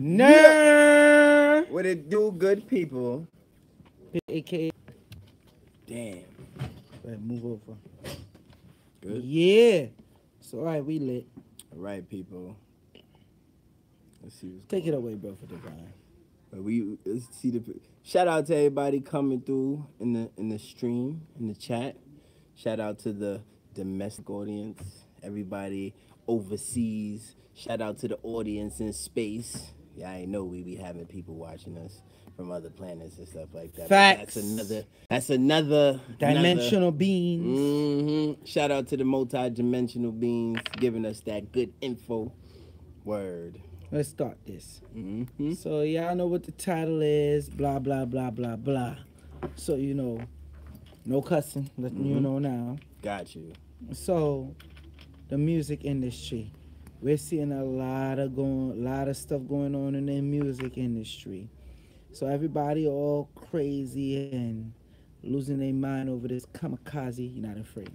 Nah. What it do, good people? AKA. Damn. Right, move over. Good. Yeah. So, all right, we lit. All right, people. Let's see what's Take going it away, bro, for Divine. Let's see the shout out to everybody coming through in the stream, in the chat. Shout out to the domestic audience, everybody overseas. Shout out to the audience in space. Yeah, I know we be having people watching us from other planets and stuff like that. Facts. That's another Dimensional beings. Mm-hmm. Shout out to the multi-dimensional beings giving us that good info. Word. Let's start this. Mm-hmm. So y'all know what the title is, blah, blah, blah, blah, blah. So, you know, no cussing, letting you know now. Got you. So, the music industry. We're seeing a lot of stuff going on in the music industry. So everybody all crazy and losing their mind over this kamikaze. You're not afraid.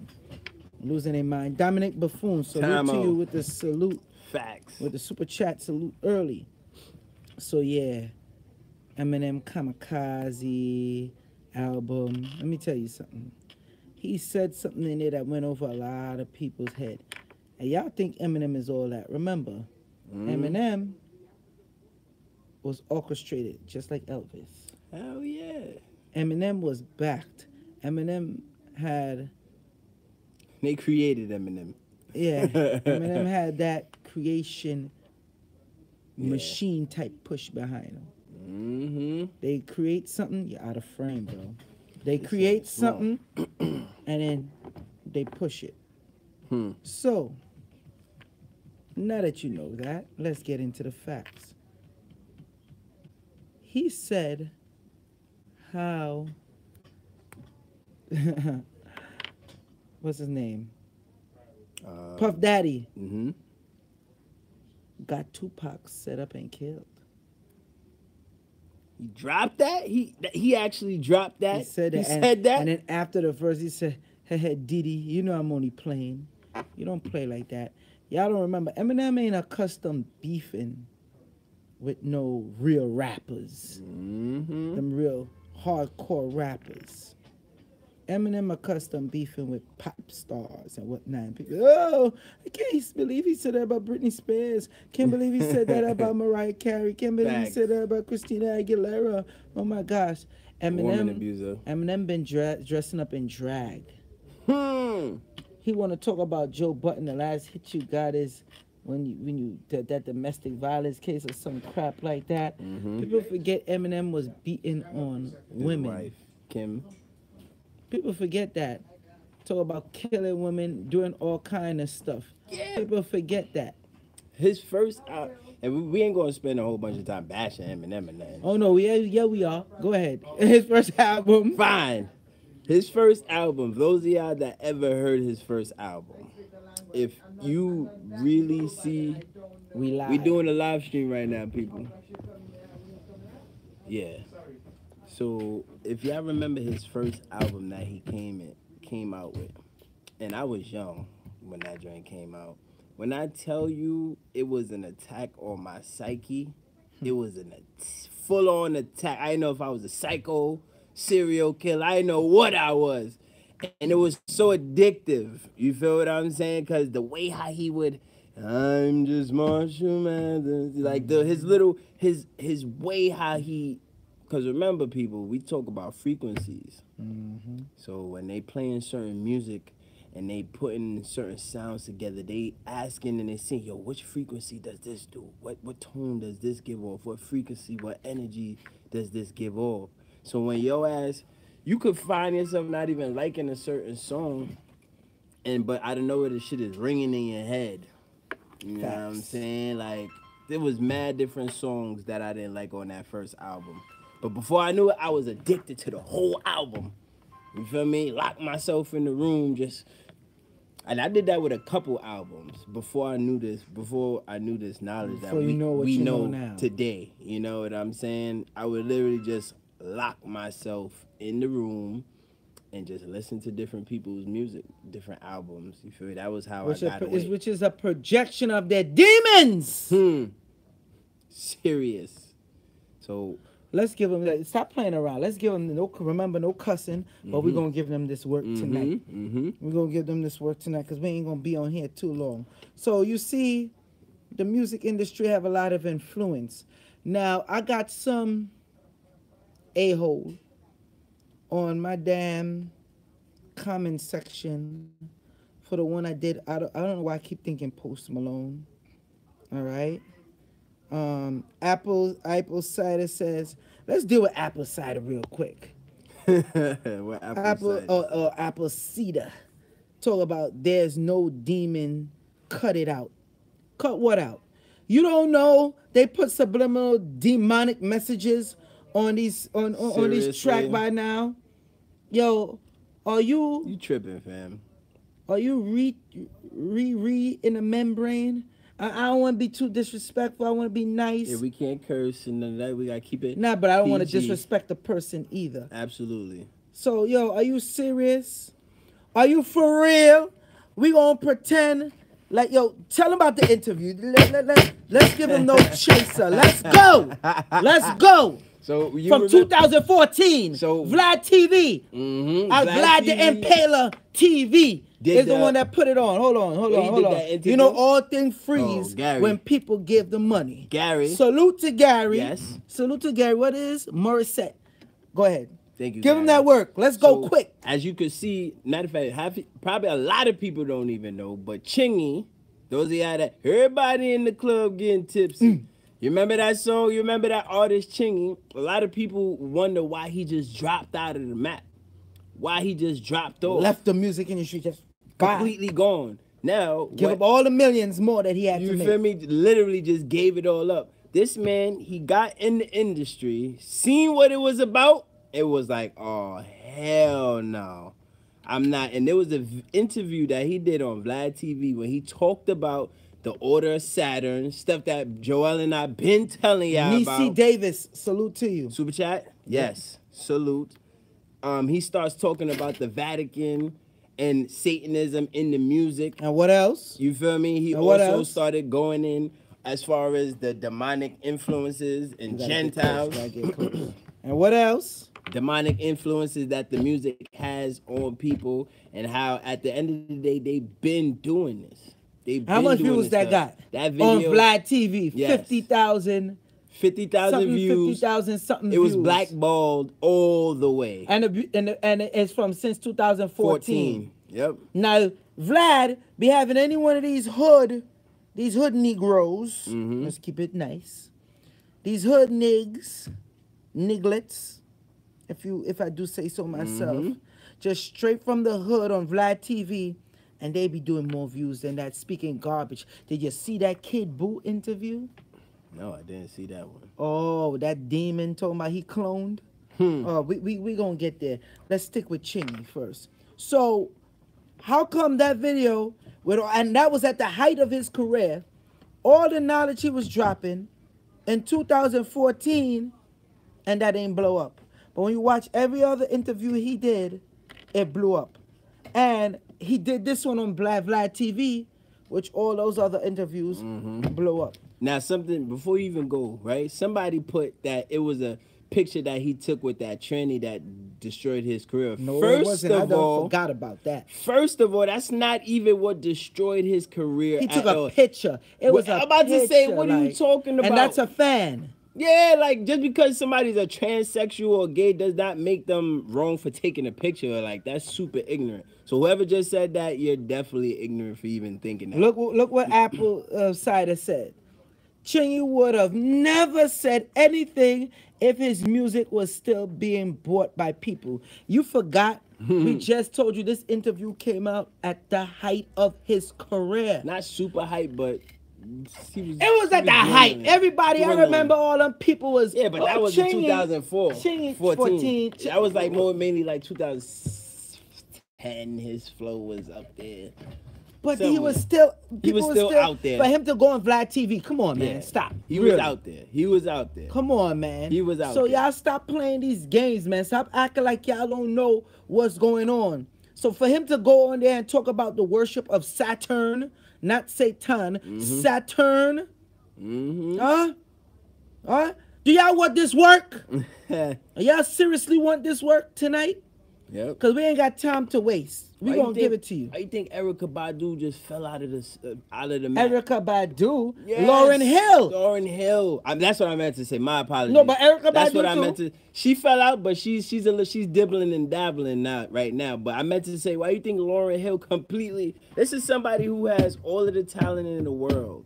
Losing their mind. Dominic Buffoon, salute to you with the salute. Facts. With the super chat salute early. So yeah, Eminem Kamikaze album. Let me tell you something. He said something in there that went over a lot of people's head. And y'all think Eminem is all that. Remember, Eminem was orchestrated just like Elvis. Hell yeah. Eminem was backed. Eminem had... They created Eminem. Yeah, Eminem had that creation machine type push behind him. Mm-hmm. They create something, you're out of frame, bro. They create something, and then they push it. So, now that you know that, let's get into the facts. He said how... What's his name? Puff Daddy got Tupac set up and killed. He dropped that? He actually dropped that? He said that. Said that? And then after the verse, he said, hey, Diddy, you know I'm only playing. You don't play like that. Y'all don't remember. Eminem ain't accustomed beefing with no real rappers. Them real hardcore rappers. Eminem accustomed beefing with pop stars and whatnot. And people, oh, I can't believe he said that about Britney Spears. Can't believe he said that about Mariah Carey. Can't believe he said that about Christina Aguilera. Oh my gosh. Eminem been dressing up in drag. He want to talk about Joe Button. The last hit you got is when you that domestic violence case or some crap like that. People forget Eminem was beating on women. Wife, Kim. People forget that. Talk about killing women, doing all kind of stuff. Yeah. People forget that. His first album, and we ain't gonna spend a whole bunch of time bashing Eminem and that. Oh no, we are. Go ahead. His first album. Fine. His first album. Those of y'all that ever heard his first album, if you really see, we doing a live stream right now, people. Yeah. So if y'all remember his first album that he came out with, and I was young when that joint came out. When I tell you it was an attack on my psyche, it was a full-on attack. I didn't know if I was a psycho, serial killer. I didn't know what I was. And it was so addictive. You feel what I'm saying? Because the way how he would, I'm just Marshall Mathers. Like his way how he... Because remember, people, we talk about frequencies. So when they playing certain music and they putting certain sounds together, they asking and they saying, yo, which frequency does this do? What tone does this give off? What frequency, what energy does this give off? So when your ass, you could find yourself not even liking a certain song, but I don't know where the shit is ringing in your head. You know what I'm saying? Like, there was mad different songs that I didn't like on that first album. But before I knew it, I was addicted to the whole album. You feel me? Locked myself in the room, and I did that with a couple albums before I knew this knowledge that we know now. Today. You know what I'm saying? I would literally just lock myself in the room and just listen to different people's music, different albums. You feel me? That was how I got away. Which is a projection of their demons. serious. So let's give them. Stop playing around. Let's give them no cussing. But we're gonna give them this work tonight. We're gonna give them this work tonight because we ain't gonna be on here too long. So you see, the music industry have a lot of influence. Now I got some a-hole on my damn comment section for the one I did. I don't know why I keep thinking Post Malone. All right. Apple cider says, let's deal with apple cider real quick. what Apple cider. Talk about there's no demon. Cut it out. Cut what out? You don't know they put subliminal demonic messages on these on these track by now. Yo, are you tripping, fam? Are you re in the membrane? I don't want to be too disrespectful. I want to be nice. Yeah, we can't curse and none of that. We gotta keep it. Nah, but I don't want to PG. disrespect the person either. Absolutely. So, yo, are you serious? Are you for real? We gonna pretend like, yo, tell them about the interview. Let's give them no chaser. Let's go. Let's go. So you from 2014, so Vlad TV, Vlad the Impaler TV is the one that put it on. Hold on. You know, all things freeze when people give the money. Gary. Salute to Gary. Yes. Salute to Gary. What is Morissette? Go ahead. Thank you. Give him that work. Let's go quick. As you can see, matter of fact, probably a lot of people don't even know, but Chingy, those of y'all that everybody in the club getting tipsy. You remember that song? You remember that artist Chingy? A lot of people wonder why he just dropped out of the map. Why he just dropped off. Left the music industry just completely gone. Now, give up all the millions more that he had to make. You feel me? Literally just gave it all up. This man, he got in the industry, seen what it was about. It was like, oh, hell no. I'm not. And there was an interview that he did on Vlad TV when he talked about the Order of Saturn, stuff that Joel and I been telling y'all about. Nisi Davis, salute to you. Super chat? Yes, salute. He starts talking about the Vatican and Satanism in the music. And what else? You feel me? He also started going in as far as the demonic influences and Gentiles. And what else? Demonic influences that the music has on people and how at the end of the day, they've been doing this. How much views that got? That video on Vlad TV, yes. 50,000. 50,000 views. 50,000 something views. It was blackballed all the way. And it's from since 2014. Yep. Now, Vlad be having any one of these hood Negroes. Let's keep it nice. These hood niglets, if I do say so myself, just straight from the hood on Vlad TV. And they be doing more views than that, speaking garbage. Did you see that Kid Boo interview? No, I didn't see that one. Oh, that demon talking about he cloned? Oh, we gonna get there. Let's stick with Chingy first. So, how come that video, and that was at the height of his career, all the knowledge he was dropping in 2014, and that didn't blow up. But when you watch every other interview he did, it blew up. And he did this one on Vlad TV, which all those other interviews blew up. Now, something, before you even go, right? Somebody put that it was a picture that he took with that tranny that destroyed his career. No, it wasn't. I forgot about that. First of all, that's not even what destroyed his career. He took a picture. It was I'm about to say, what are you talking about? And that's a fan. Yeah, like, just because somebody's a transsexual or gay does not make them wrong for taking a picture. Like, that's super ignorant. So whoever just said that, you're definitely ignorant for even thinking that. Look what Apple Cider said. Chingy would have never said anything if his music was still being bought by people. You forgot? We just told you this interview came out at the height of his career. Not super hype, but... It was at the height. Everybody, I remember all them people was... Yeah, but that was in 2014. That was like mainly like 2010. His flow was up there. But he was still... He was still out there. For him to go on Vlad TV, come on, man. Stop. He was out there. He was out there. Come on, man. He was out there. So y'all stop playing these games, man. Stop acting like y'all don't know what's going on. So for him to go on there and talk about the worship of Saturn... Not Satan, Saturn. Huh? Do y'all want this work? Y'all seriously want this work tonight? Yep. Because we ain't got time to waste. We gonna give it to you. Why you think Erica Badu just fell out of the map? Erica Badu, Yes. Lauryn Hill. Lauryn Hill. That's what I meant to say. My apologies. No, but Erica That's Badu what I too. meant to. She fell out, but she's dibbling and dabbling now right now. But I meant to say, why you think Lauryn Hill completely? This is somebody who has all of the talent in the world.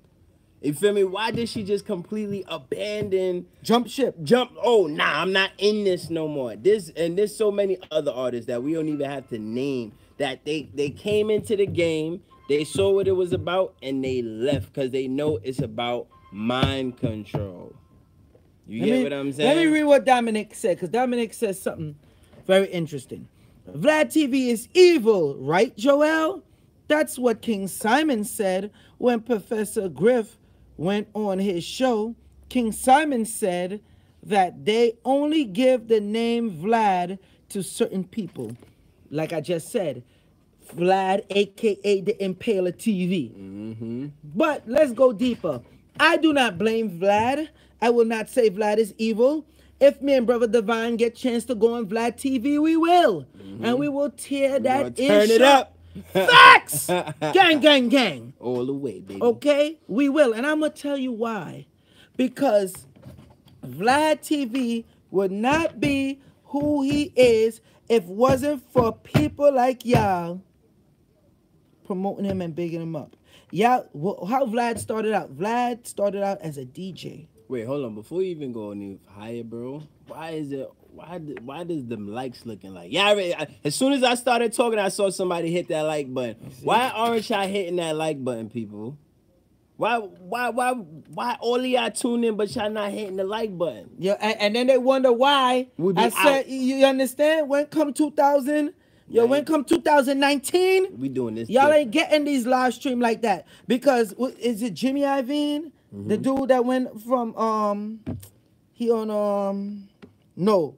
You feel me? Why did she just completely abandon? Jump ship. Oh, nah, I'm not in this no more. There's so many other artists that we don't even have to name that they came into the game, they saw what it was about, and they left because they know it's about mind control. You get what I'm saying? Let me read what Dominic said, because Dominic says something very interesting. Vlad TV is evil, right, Joel? That's what King Simon said when Professor Griff went on his show. King Simon said that they only give the name Vlad to certain people. Like I just said, Vlad, aka the Impaler TV. Mm-hmm. But let's go deeper. I do not blame Vlad. I will not say Vlad is evil. If me and Brother Divine get chance to go on Vlad TV, we will. Mm-hmm. And we will tear that turn it up. Facts! Gang, gang, gang. All the way, baby. Okay? We will. And I'm going to tell you why. Because Vlad TV would not be who he is if it wasn't for people like y'all promoting him and bigging him up. Y'all, how Vlad started out? Vlad started out as a DJ. Wait, hold on. Before you even go any higher, bro, why does the likes looking like? Yeah, as soon as I started talking, I saw somebody hit that like button. Why aren't y'all hitting that like button, people? Why all of y'all tune in, but y'all not hitting the like button? Yeah, and then they wonder why. I said, you understand? When come 2000, when come 2019, we doing this. Y'all ain't getting these live stream like that because is it Jimmy Iovine, the dude that went from he on no,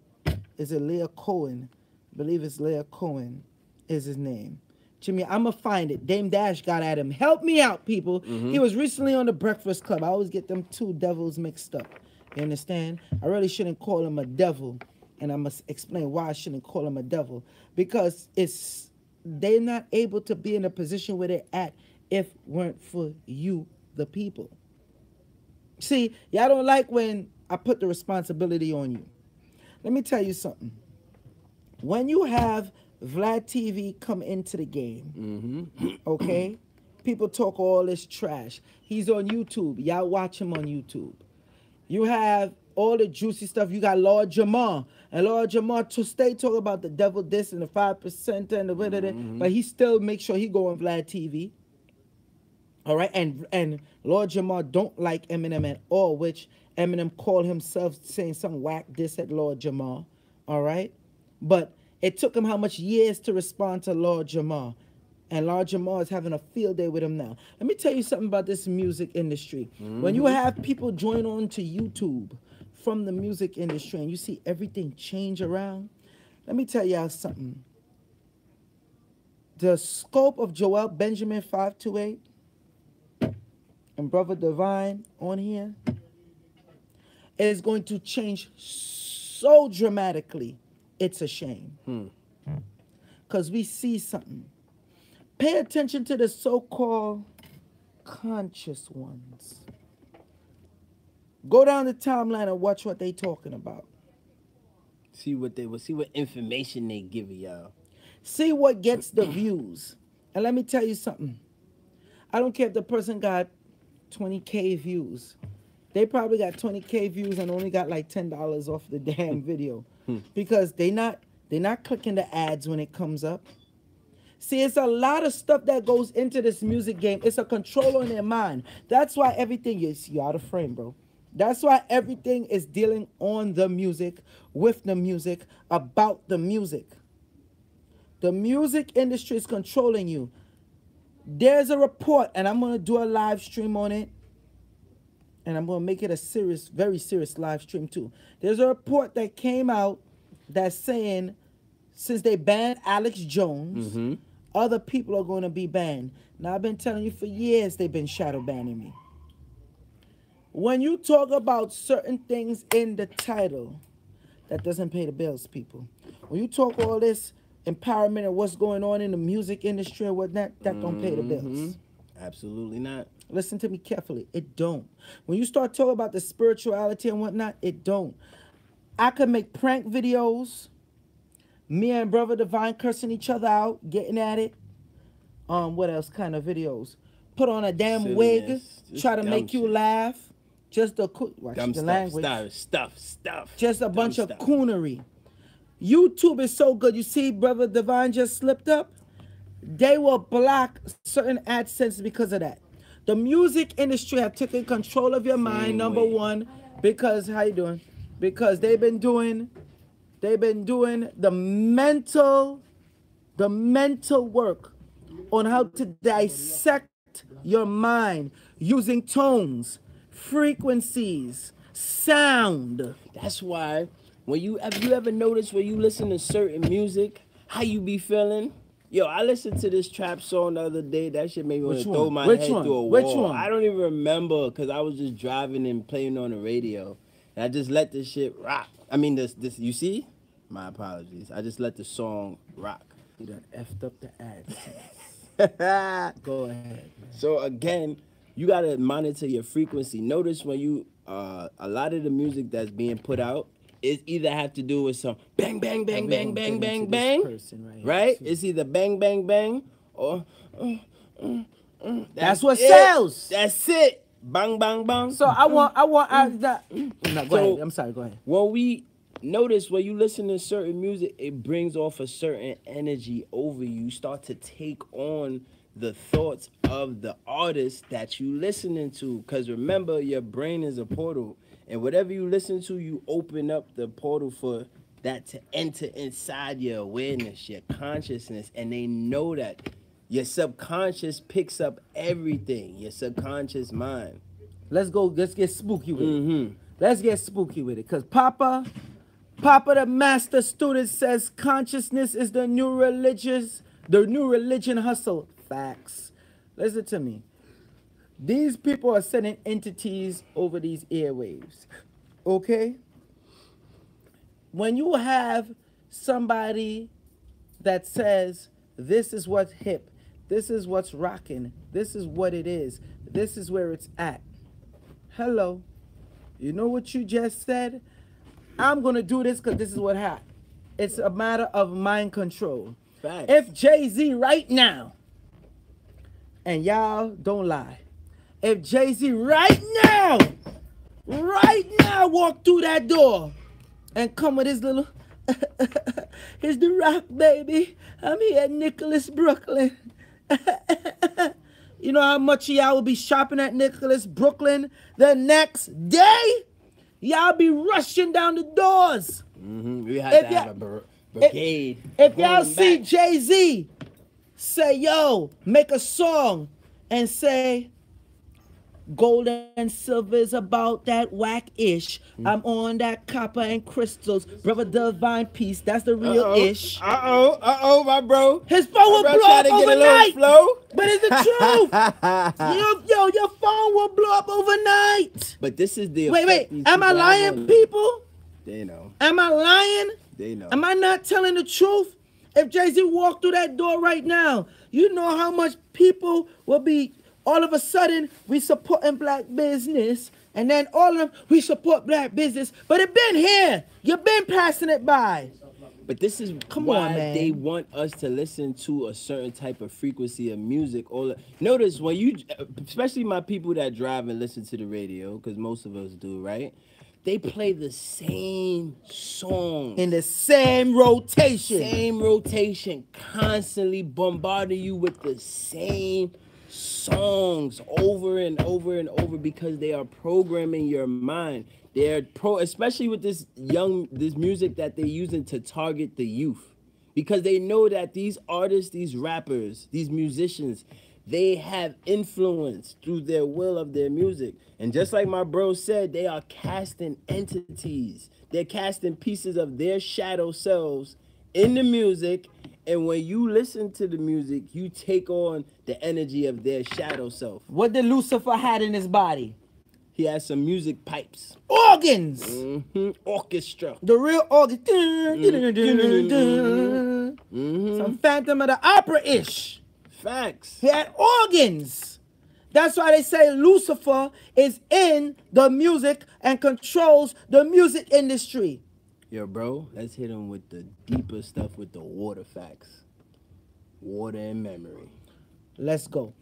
is it Leah Cohen? I believe it's Leah Cohen is his name. Jimmy, I'ma find it. Dame Dash got at him. Help me out, people. He was recently on the Breakfast Club. I always get them two devils mixed up. You understand? I really shouldn't call him a devil. And I must explain why I shouldn't call him a devil. Because they're not able to be in a position where they're at if weren't for you, the people. See, y'all don't like when I put the responsibility on you. Let me tell you something. When you have Vlad TV come into the game, okay? People talk all this trash. He's on YouTube. Y'all watch him on YouTube. You have all the juicy stuff. You got Lord Jamar. And Lord Jamar to stay talking about the devil this and the 5% and the whatever, but he still makes sure he go on Vlad TV. All right? And Lord Jamar don't like Eminem at all, which Eminem called himself saying some whack diss at Lord Jamar. All right? But it took him how much years to respond to Lord Jamar. And Lord Jamar is having a field day with him now. Let me tell you something about this music industry. When you have people join on to YouTube from the music industry and you see everything change around, let me tell y'all something. The scope of Joel Benjamin 528 and Brother Divine on here is going to change so dramatically. It's a shame. Because we see something. Pay attention to the so-called conscious ones. Go down the timeline and watch what they talking about. See what information they give y'all. See what gets the views. And let me tell you something. I don't care if the person got 20K views. They probably got 20K views and only got like $10 off the damn video. Because they not clicking the ads when it comes up. See, it's a lot of stuff that goes into this music game. It's a control on their mind. That's why everything is, you're out of frame, bro. That's why everything is dealing on the music, with the music, about the music. The music industry is controlling you. There's a report, and I'm going to do a live stream on it. And I'm going to make it a serious, very serious live stream too. There's a report that came out that's saying since they banned Alex Jones, other people are going to be banned. Now, I've been telling you for years they've been shadow banning me. When you talk about certain things in the title, that doesn't pay the bills, people. When you talk all this empowerment and what's going on in the music industry and whatnot, that don't pay the bills. Absolutely not. Listen to me carefully. It don't. When you start talking about the spirituality and whatnot, it don't. I could make prank videos, me and Brother Divine cursing each other out, getting at it. What else kind of videos? Put on a damn wig, Silliness. Just try to dumb make you shit. laugh. Just a watch Dumb the stuff, language. stuff. Just a Dumb bunch of stuff. coonery. YouTube is so good. You see, Brother Divine just slipped up. They will block certain AdSense because of that. The music industry have taken control of your mind. Number way. one, because how you doing? Because they've been doing the mental work on how to dissect your mind using tones, frequencies, sound. That's why when have you ever noticed when you listen to certain music, how you be feeling? Yo, I listened to this trap song the other day. That shit made me want to throw my head through a wall. I don't even remember because I was just driving and playing on the radio. And I just let this shit rock. I mean, this you see? My apologies. I just let the song rock. You done effed up the AdSense. Go ahead. Man. So again, you gotta monitor your frequency. Notice when you a lot of the music that's being put out, it either have to do with some bang bang bang bang bang bang bang, right? It's either bang bang bang or that's what sells. That's it. Bang bang bang. So I want that. No, go ahead. I'm sorry. Go ahead. When we notice when you listen to certain music, it brings off a certain energy over you. You start to take on the thoughts of the artist that you listening to. Because remember, your brain is a portal. And whatever you listen to, you open up the portal for that to enter inside your awareness, your consciousness. And they know that your subconscious picks up everything, your subconscious mind. Let's get spooky with it. Let's get spooky with it. Because Papa the master student says consciousness is the new religion hustle. Facts. Listen to me. These people are sending entities over these airwaves. Okay? When you have somebody that says, this is what's hip, this is what's rocking, this is what it is, this is where it's at. Hello. You know what you just said? I'm going to do this because this is what happened. It's a matter of mind control. Facts. If Jay-Z right now, and y'all don't lie, if Jay-Z right now walk through that door and come with his little, here's the rock, baby. I'm here at Nicholas, Brooklyn. You know how much y'all will be shopping at Nicholas, Brooklyn the next day? Y'all be rushing down the doors. We have to have a brigade. If y'all see Jay-Z say, yo, make a song and say, gold and silver is about that whack-ish. I'm on that copper and crystals. Brother Divine Peace, that's the real ish. My bro. His phone will blow up overnight. But it's the truth. Your phone will blow up overnight. But this is the wait. Am I lying, people? They know. Am I lying? They know. Am I not telling the truth? If Jay-Z walked through that door right now, you know how much people will be, all of a sudden, we supporting black business, and then all of them, we support black business, but it been here. You've been passing it by. But this is why they want us to listen to a certain type of frequency of music. Notice when you, especially my people that drive and listen to the radio, because most of us do, right? They play the same song. In the same rotation. Same rotation, constantly bombarding you with the same songs over and over and over because they are programming your mind. They're especially with this music that they're using to target the youth. Because they know that these artists, these rappers, these musicians, they have influence through their will of their music. And just like my bro said, they are casting entities. They're casting pieces of their shadow selves in the music. And when you listen to the music, you take on the energy of their shadow self. What did Lucifer had in his body? He has some music pipes. Organs. Orchestra. The real organ. Some Phantom of the Opera-ish. Facts. He had organs. That's why they say Lucifer is in the music and controls the music industry. Yo, bro, let's hit him with the deeper stuff with the water facts. Water and memory. Let's go.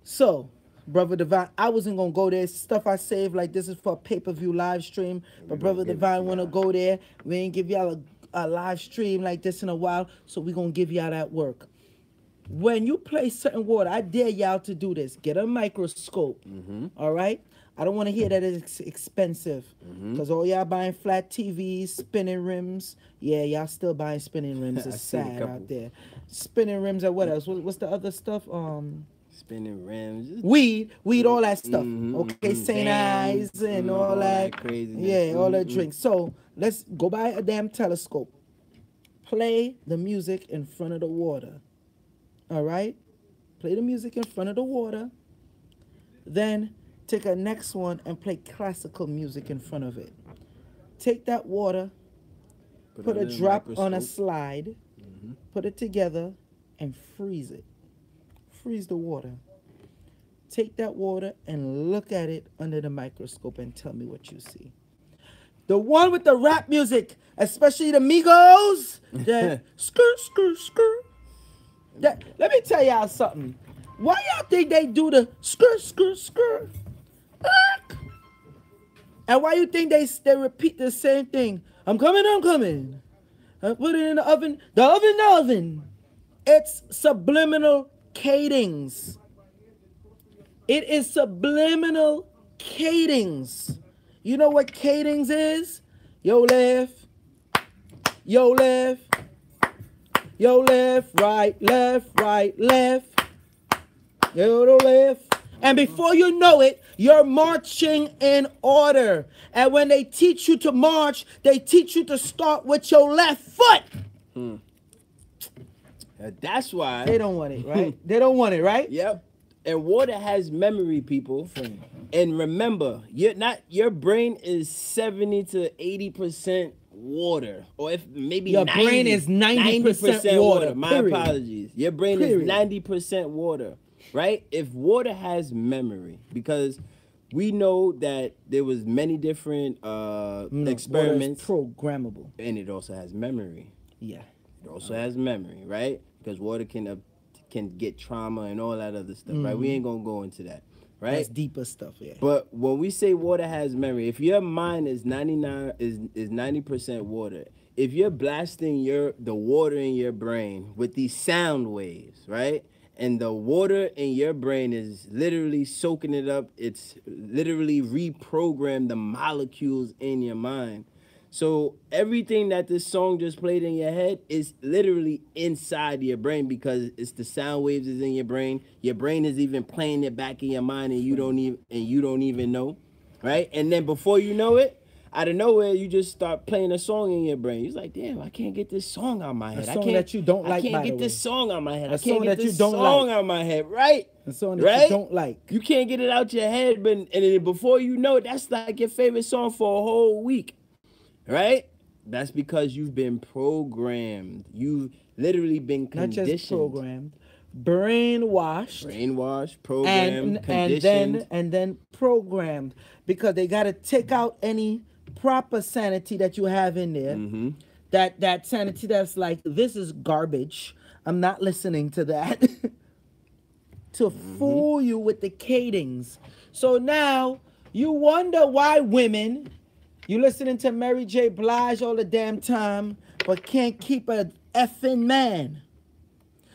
So, Brother Divine, I wasn't going to go there. Stuff I saved, like this is for a pay-per-view live stream. But Brother Divine want to go there. We ain't give y'all a live stream like this in a while, so we going to give y'all that work. When you play certain water, I dare y'all to do this. Get a microscope, all right? I don't want to hear that it's expensive because all y'all buying flat TVs, spinning rims. Yeah, y'all still buying spinning rims. It's sad out there. Spinning rims or what else? What's the other stuff? Spinning rims. Weed, all that stuff. Okay, St. Ives and all that. Craziness. Yeah, all that drink. So let's go buy a damn telescope. Play the music in front of the water. All right? Play the music in front of the water. Then take a next one and play classical music in front of it. Take that water, put a drop on a slide, put it together, and freeze it. Freeze the water. Take that water and look at it under the microscope and tell me what you see. The one with the rap music, especially the Migos, the skr. Let me tell y'all something. Why y'all think they do the skr? And why you think they repeat the same thing? I'm coming. I put it in the oven. It's subliminal cadings. It is subliminal cadings. You know what cadings is? Yo left, right, left. Yo to left. And before you know it, you're marching in order. And when they teach you to march, they teach you to start with your left foot. That's why. They don't want it, right? They don't want it, right? Yep. And water has memory, people. And remember, your brain is 70 to 80% water. Or if maybe your brain is 90% water. My apologies. Your brain is 90% water. Right? If water has memory, because we know that there was many different experiments. Water is programmable. And it also has memory. Yeah. It also has memory, right? Because water can get trauma and all that other stuff, right? We ain't gonna go into that, right? That's deeper stuff, yeah. But when we say water has memory, if your mind is 90% water, if you're blasting the water in your brain with these sound waves, right? And the water in your brain is literally soaking it up. It's literally reprogrammed the molecules in your mind. So everything that this song just played in your head is literally inside your brain because it's the sound waves is in your brain. Your brain is even playing it back in your mind and you don't even know, right? And then before you know it, out of nowhere, you just start playing a song in your brain. You're like, damn, I can't get this song out of my head. A song that you don't like, I can't get this song out of my head. I song can't get that you this don't song like. out of my head, right? A song that you don't like. You can't get it out your head, and then before you know it, that's like your favorite song for a whole week, right? That's because you've been programmed. You've literally been conditioned. Not just programmed, brainwashed, programmed, conditioned. and then programmed, because they got to take out any proper sanity that you have in there. That sanity that's like, this is garbage, I'm not listening to that. To fool you with the cadings. So now you wonder why women, you listening to Mary J. Blige all the damn time, but can't keep a effing man.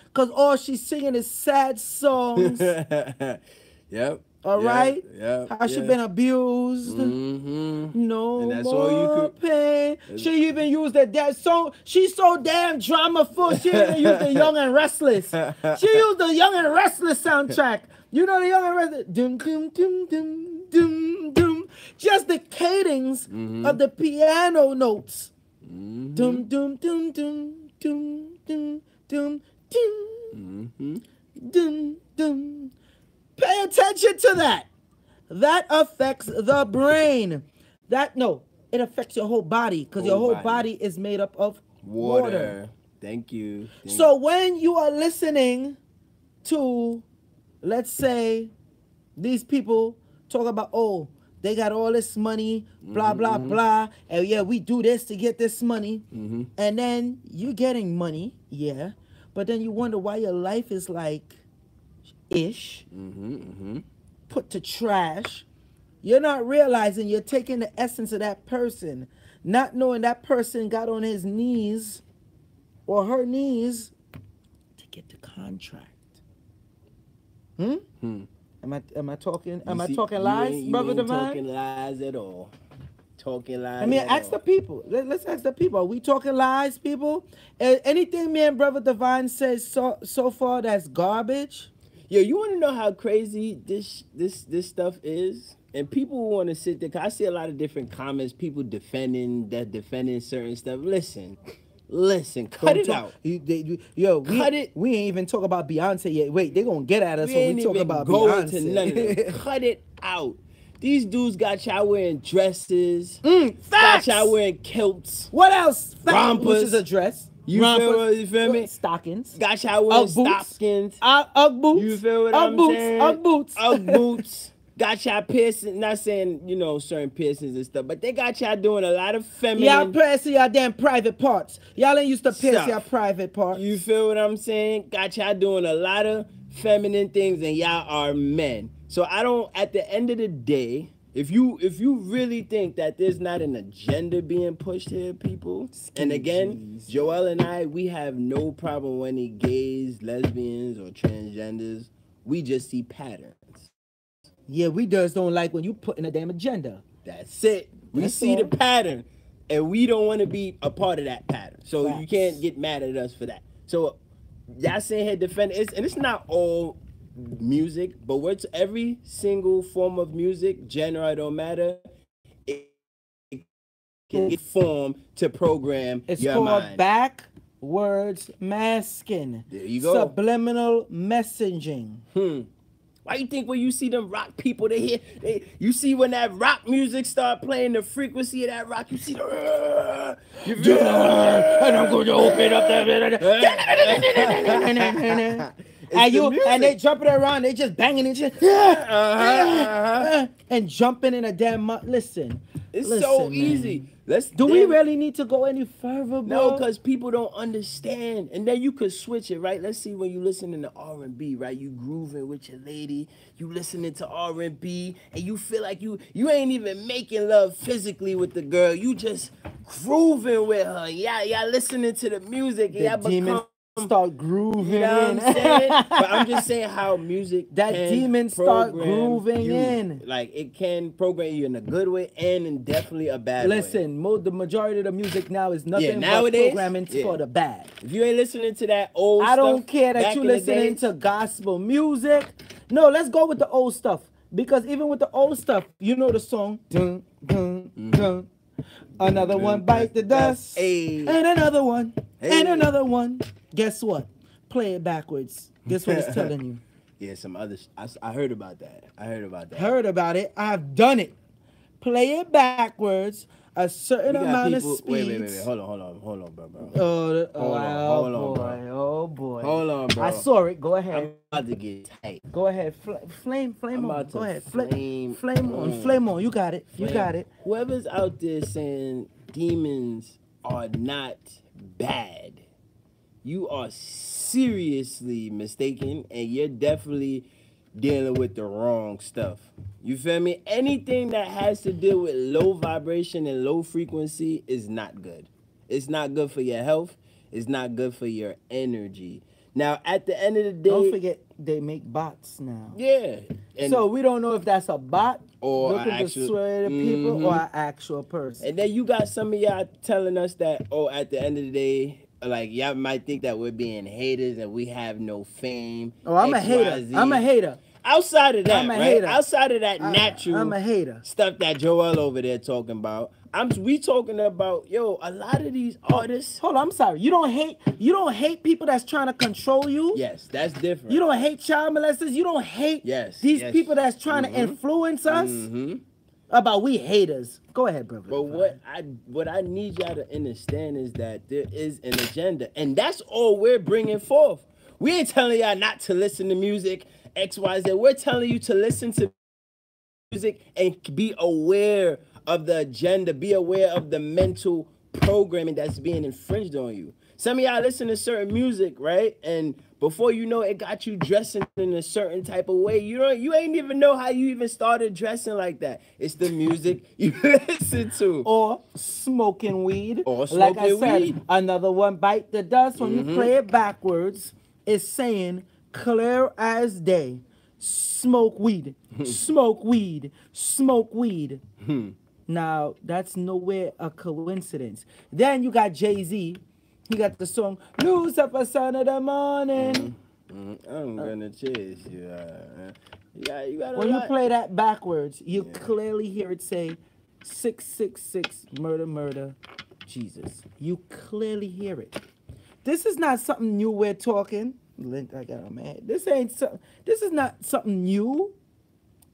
Because all she's singing is sad songs. Yep. All right? Yep. How she been abused. No and that's more all you could, pain. She even used that song. She's so damn drama-full. She even used the Young and Restless. She used the Young and Restless soundtrack. You know the Young and Restless? Dum, dum, dum, dum, dum, dum. Just the cadings of the piano notes. Dum, dum, dum, dum, dum, dum, dum, dum, dum, dum. Pay attention to that. that affects the brain. It affects your whole body because your whole body is made up of water. Thank you. So when you are listening to, let's say, these people talk about, oh, they got all this money, blah, blah, blah. And yeah, we do this to get this money. And then you're getting money, yeah. But then you wonder why your life is like ish, put to trash. You're not realizing you're taking the essence of that person, not knowing that person got on his knees or her knees to get the contract. Am I talking lies, Brother Divine? Talking lies at all. Talking lies. I mean, ask the people. Let's ask the people. Are we talking lies, people? Anything me and Brother Divine says so far that's garbage? Yo, you want to know how crazy this stuff is? And people want to sit there. Cause I see a lot of different comments. People defending certain stuff. Listen, cut it out. Cut it. We ain't even talk about Beyonce yet. Wait, they gonna get at us when we talk about Beyonce. Beyonce. None of that. Cut it out. These dudes got y'all wearing dresses. Facts. Got y'all wearing kilts. What else? Rompers. Which is a dress. You feel me? Stockings. Got y'all wearing stockings. Ugg boots. You feel what I'm saying? Ugg boots. Ugg boots. Got y'all piercing, not saying, certain piercings and stuff, but they got y'all doing a lot of feminine. Y'all piercing y'all damn private parts. Y'all ain't used to pierce y'all private parts. You feel what I'm saying? Got y'all doing a lot of feminine things and y'all are men. So at the end of the day, if you really think that there's not an agenda being pushed here, people, and again, Joel and I, we have no problem with any gays, lesbians, or transgenders. We just see patterns. Yeah, we just don't like when you put in a damn agenda. That's it. We see the pattern, and we don't want to be a part of that pattern. So you can't get mad at us for that. So y'all saying here defend it, and it's not all music, but what's every single form of music, genre, it don't matter. It can get formed to program your mind. It's called backwards masking. There you go. Subliminal messaging. Why you think when you see them rock people, you see when that rock music start playing, the frequency of that rock, you see the and I'm going to open up that and they jumping around, they just banging and shit, and jumping in a damn listen. It's so easy. Do we really need to go any further, bro? No, because people don't understand. And then you could switch it, right? Let's see when you listening to R&B, right? You grooving with your lady. You listening to R&B, and you feel like you ain't even making love physically with the girl. You just grooving with her. Y'all listening to the music. And y'all start grooving. You know what I'm saying? But I'm just saying how music start grooving in. Like, it can program you in a good way and in definitely a bad way. Listen, the majority of the music now is nothing but programming for the bad. If you ain't listening to that old stuff, I don't care that you listening to gospel music. No, let's go with the old stuff. Because even with the old stuff, you know the song. Dun, dun, dun. Another one bite the dust. And another one. And another one. Guess what? Play it backwards. Guess what it's telling you? Yeah, some others. I heard about that. Heard about it. I've done it. Play it backwards. A certain amount of speed. Wait. Hold on, bro. Oh boy. Hold on, bro. I saw it. Go ahead. I'm about to get tight. Go ahead. Flame on. Go ahead. Flame on. You got it. Whoever's out there saying demons are not bad, you are seriously mistaken, and you're definitely dealing with the wrong stuff. You feel me? Anything that has to do with low vibration and low frequency is not good. It's not good for your health. It's not good for your energy. Now, at the end of the day... Don't forget, they make bots now. Yeah. So we don't know if that's a bot or looking to sway the people or an actual person. And then you got some of y'all telling us that, at the end of the day... Like, y'all might think that we're being haters and we have no fame. Oh, I'm a hater. outside of that, I'm a right? hater. Outside of that natural I'm a hater. stuff that Joel over there talking about, we talking about, yo, a lot of these artists. Hold on, I'm sorry. You don't hate people that's trying to control you. Yes, that's different. You don't hate child molesters. You don't hate these people that's trying to influence us. About we haters. Go ahead, brother. But what I need y'all to understand is that there is an agenda, and that's all we're bringing forth. We ain't telling y'all not to listen to music X, Y, Z. We're telling you to listen to music and be aware of the agenda, be aware of the mental programming that's being infringed on you. Some of y'all listen to certain music, right? And before you know it got you dressing in a certain type of way. You ain't even know how you even started dressing like that. It's the music you listen to. Or smoking weed. Or smoking like I said, weed. Another one bite the dust when you play it backwards is saying clear as day. Smoke weed. Smoke weed. Smoke weed. Now, that's nowhere a coincidence. Then you got Jay-Z. He got the song, Lucifer, son of the morning. I'm gonna chase you. You got when you play that backwards, you clearly hear it say 666, murder, murder, Jesus. You clearly hear it. This is not something new we're talking. Link I got on my head. This is not something new.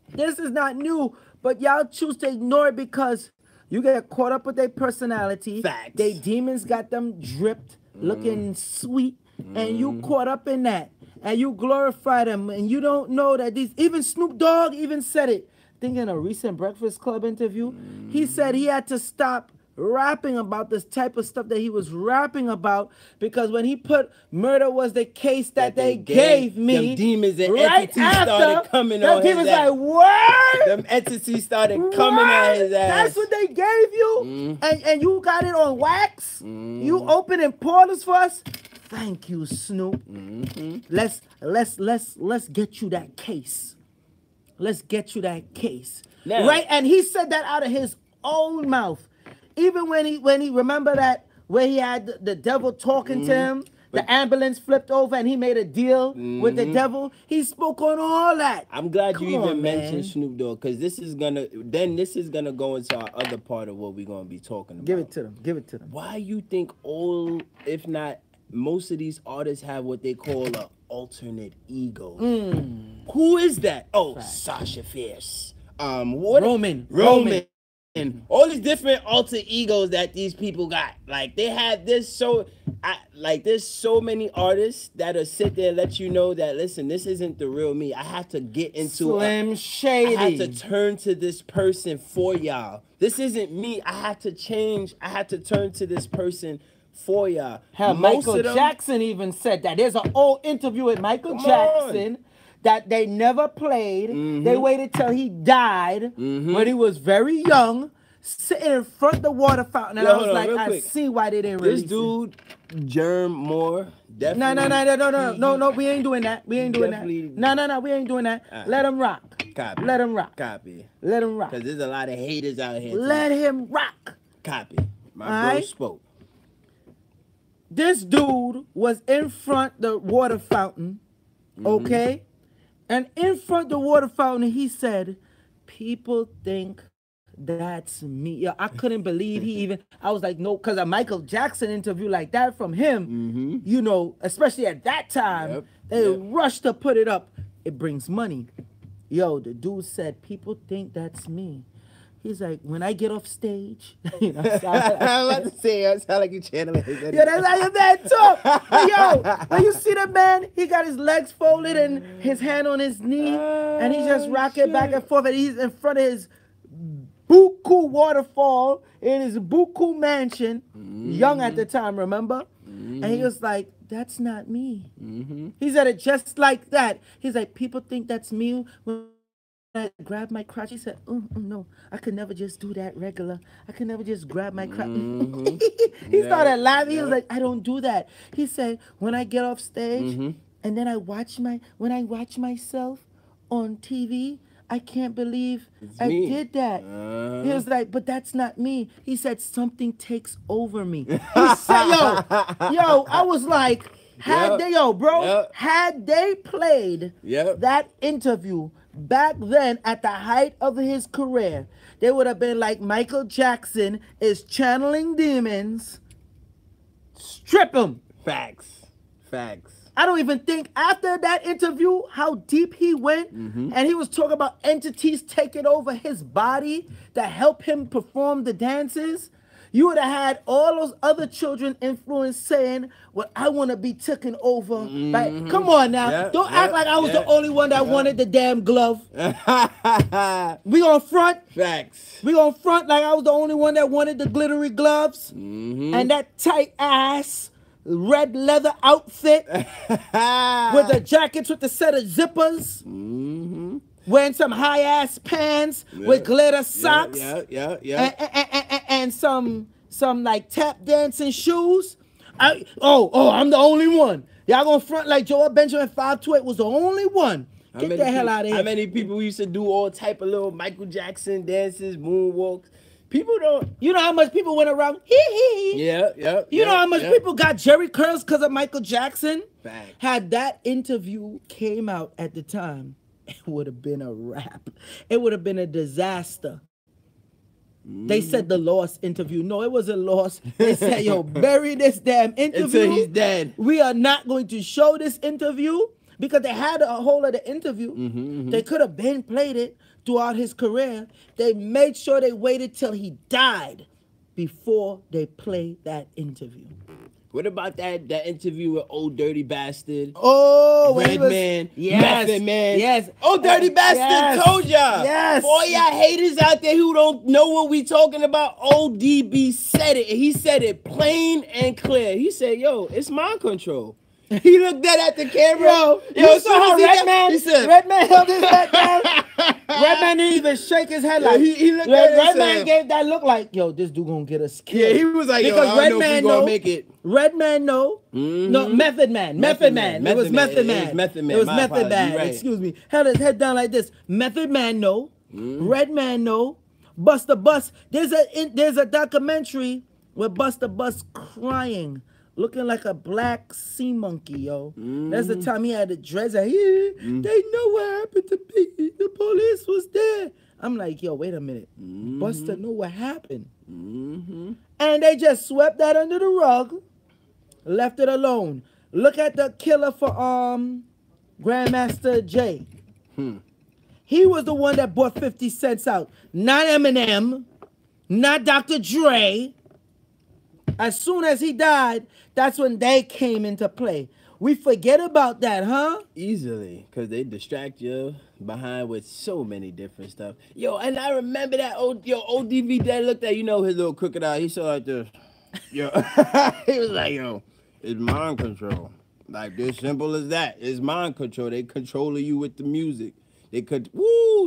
This is not new. But y'all choose to ignore it because you get caught up with their personality. Facts. They demons got them dripped, looking sweet, and you caught up in that. And you glorify them, and you don't know that these, even Snoop Dogg even said it. I think in a recent Breakfast Club interview, he said he had to stop rapping about this type of stuff that he was rapping about because when he put murder was the case that they gave me, them demons and right entities after, started coming on his ass. Like, what? Them entities started coming on his ass. That's what they gave you? And you got it on wax? You opening portals for us? Thank you, Snoop. Let's get you that case. Let's get you that case. Now, right? And he said that out of his own mouth. Even when he remember that where he had the devil talking to him, the ambulance flipped over and he made a deal with the devil. He spoke on all that. I'm glad you even mentioned Snoop Dogg because this is gonna go into our other part of what we're gonna be talking about. Give it to them. Give it to them. Why you think all, if not most of these artists have what they call a alternate ego? Who is that? Oh, Sasha Fierce. Roman. And all these different alter egos that these people got. Like they have this there's so many artists that'll sit there and let you know that listen, this isn't the real me. I have to get into Slim Shady. I have to turn to this person for y'all. This isn't me. I have to change. I have to turn to this person for y'all. Hell, Michael Jackson even said that. There's an old interview with Michael Jackson that they never played. They waited till he died when he was very young, sitting in front of the water fountain. And I was like, I see why they didn't release this dude, Germ Moore, definitely. No, we ain't doing that. We ain't doing that. No, we ain't doing that. Let him rock. Copy. Let him rock. Copy. Let him rock. Because there's a lot of haters out here. Let him rock. Copy. My bro spoke. This dude was in front the water fountain, okay? And in front of the water fountain, he said, people think that's me. Yo, I couldn't believe he even, I was like, no, because a Michael Jackson interview like that from him, you know, especially at that time, they rushed to put it up. It brings money. Yo, the dude said, people think that's me. He's like, when I get off stage, you know, I'm about to say, I sound like you channeling his Yo, that's how your man talk. Yo, when you see the man, he got his legs folded and his hand on his knee, and he just rocking back and forth, and he's in front of his buku waterfall in his buku mansion, young at the time, remember? And he was like, that's not me. He said it just like that. He's like, people think that's me when I grabbed my crotch. He said, no, I could never just do that regular. I could never just grab my crotch. He started laughing. He was like, I don't do that. He said, when I get off stage and then when I watch myself on TV, I can't believe I did that. He was like, but that's not me. He said, something takes over me. He said, yo, I was like, Had they, had they played that interview back then at the height of his career, they would have been like, Michael Jackson is channeling demons. Strip him. Facts. I don't even think after that interview how deep he went, and he was talking about entities taking over his body that help him perform the dances. You would have had all those other children influence saying, well, I want to be taken over. Right? Come on now. Don't act like I was the only one that wanted the damn glove. We gonna front? Facts. We gonna front like I was the only one that wanted the glittery gloves and that tight ass red leather outfit with the jackets with the set of zippers. Wearing some high ass pants with glitter socks. And some like tap dancing shoes. I'm the only one. Y'all gonna front like Joel Benjamin 528 was the only one. Get the hell out of here. How many people used to do all type of little Michael Jackson dances, moonwalks? People don't. You know how much people went around? You know how much people got Jerry curls because of Michael Jackson? Fact. Had that interview came out at the time, it would have been a wrap. It would have been a disaster. They said the lost interview. No, it wasn't lost. They said, yo, bury this damn interview. Until he's dead. We are not going to show this interview because they had a hold of the interview. They could have been played it throughout his career. They made sure they waited till he died before they played that interview. What about that interview with Old Dirty Bastard? Oh, Redman, Method Man. Yes. Old Dirty Bastard told y'all. Yes. For all y'all haters out there who don't know what we talking about, ODB said it. And he said it plain and clear. He said, yo, it's mind control. He looked at the camera. You saw how Redman held his head down? Redman didn't even shake his head like he looked at Redman gave that look like, yo, this dude gonna get us killed. Yeah, he was like, because yo, I don't know if we gonna make it. Redman no. No, Method Man. It was Method Man. It was Method Man. Right. Excuse me. Held his head down like this. Method Man no. Redman no. Busta Bus. There's a documentary with Busta Bus crying, looking like a black sea monkey, yo. That's the time he had the dreads. They know what happened to me. The police was there. I'm like, yo, wait a minute. Busta know what happened. And they just swept that under the rug, left it alone. Look at the killer for Grandmaster Jay. He was the one that bought 50 cents out. Not Eminem, not Dr. Dre. As soon as he died, that's when they came into play. We forget about that, huh? Easily, because they distract you behind with so many different stuff. Yo, and I remember that ODB dad looked at, his little crooked eye. He saw like this. Yo, he was like, yo, it's mind control. Like, this simple as that. It's mind control. They controlling you with the music. They could,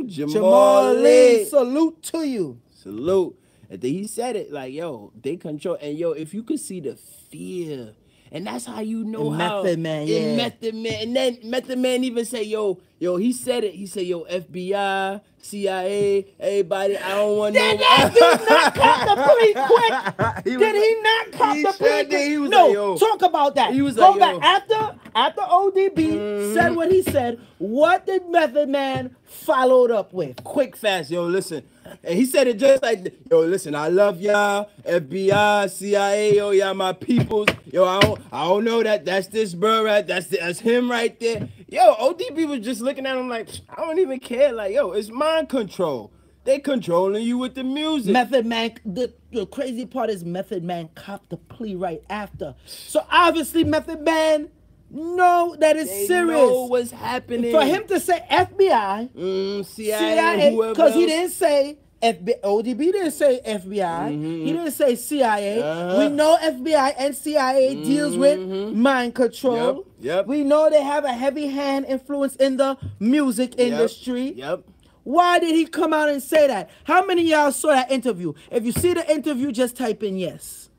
Jamal Lee. Salute to you. Salute. And then he said it like, yo, they control. And yo, if you could see the fear, and that's how you know Method Man, yeah. Method Man. And then Method Man even say, yo, he said it. He said, yo, FBI, CIA, everybody, I don't want Did that dude not cop the plea quick? Did he not cop the plea quick? He was no, like, yo. Talk about that. He was Go like, back. After ODB said what he said, what did Method Man followed up with? Quick, fast, yo, listen. And he said it just like, yo, listen, I love y'all, FBI, CIA, yo, y'all my peoples. Yo, I don't know that's this bro, right? That's him right there. Yo, ODB was just looking at him like, I don't even care. Like, yo, it's mind control. They controlling you with the music. Method Man, the crazy part is Method Man copped the plea right after. So obviously Method Man know that it's serious. They know what's happening. For him to say FBI, CIA, because he didn't say ODB didn't say FBI. He didn't say CIA. We know FBI and CIA deals with mind control. Yep. We know they have a heavy hand influence in the music industry. Yep. Why did he come out and say that? How many of y'all saw that interview? If you see the interview, just type in yes.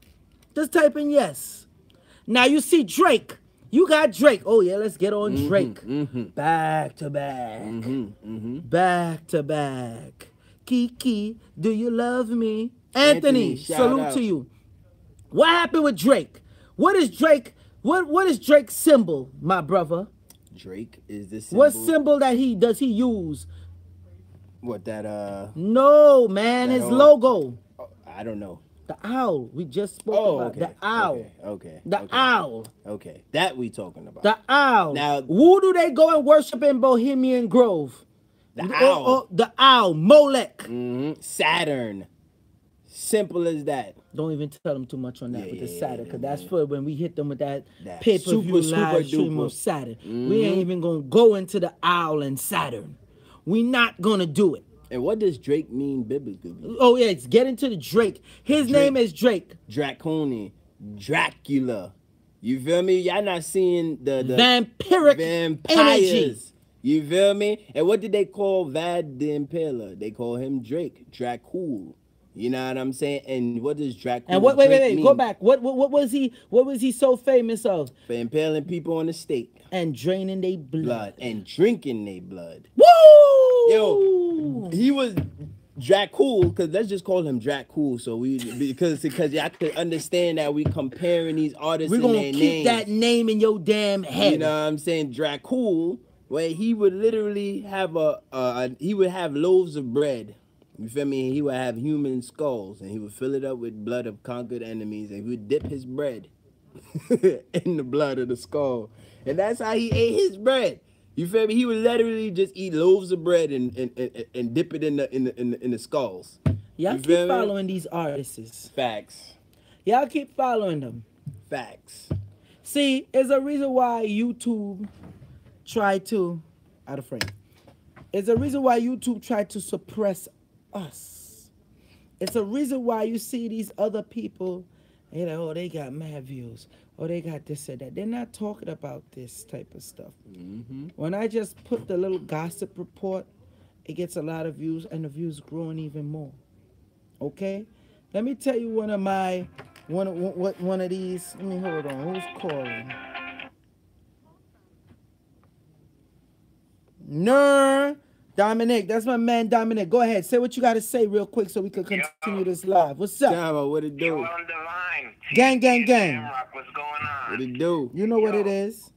Just type in yes. Now you see Drake. You got Drake. Oh, yeah, let's get on Drake. Back to back. Back to back. Kiki, do you love me? Anthony, salute to you. What happened with Drake? What is Drake What is Drake's symbol, my brother? Drake is the symbol. What symbol that he use? What that No, man, his logo. I don't know. The owl. We just spoke about the owl. Okay. The owl. Okay. That we talking about. The owl. Now, who do they go and worship in Bohemian Grove? The owl. The owl. Molech. Saturn. Simple as that. Don't even tell them too much on that with the Saturn, because that's for when we hit them with that pay-per-view super live stream of Saturn. We ain't even going to go into the owl and Saturn. We not going to do it. And what does Drake mean biblically? Oh, yeah, it's get into the Drake. His name is Drake. Draconian. Dracula. You feel me? Y'all not seeing the vampiric vampires. Energy. You feel me? And what did they call Vlad the Impaler? They call him Drake. Dracul. You know what I'm saying? And what does Dracul and what, wait, go back. What was he so famous of? For impaling people on the stake. And draining their blood. And drinking their blood. Woo! Yo, he was Dracul, because let's just call him Dracul, so because y'all could understand that we comparing these artists and their names. We're gonna keep that name in your damn head. You know what I'm saying? Dracul, where he would literally have he would have loaves of bread. You feel me? He would have human skulls, and he would fill it up with blood of conquered enemies, and he would dip his bread in the blood of the skull. And that's how he ate his bread. You feel me? He would literally just eat loaves of bread and dip it in the skulls. Y'all keep following these artists. Facts. Y'all keep following them. Facts. See, there's a reason why YouTube tried to It's a reason why YouTube tried to suppress us. It's a reason why you see these other people, you know, oh, they got mad views. Oh, they got this and that. They're not talking about this type of stuff. When I just put the little gossip report, it gets a lot of views, and the views growing even more. Okay? Let me tell you one of these. Let me hold on. Who's calling? Dominic, that's my man Dominic. Go ahead, say what you got to say real quick so we can continue this live. What's up? Jama, what it do? Yo, on the line. Gang. What's going on? What it do? You know what it is.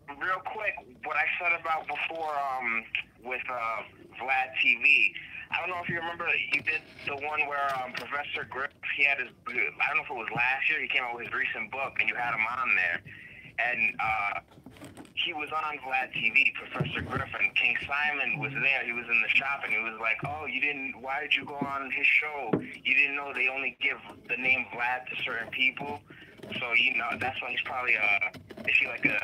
Real quick, what I said about before with Vlad TV. I don't know if you remember, you did the one where Professor Griff, he had his, I don't know if it was last year, he came out with his recent book, and you had him on there. And he was on Vlad TV, Professor Griffin. King Simon was there. He was in the shop, and he was like, "Oh, why did you go on his show? You didn't know they only give the name Vlad to certain people." So, you know, that's why he's probably is he like a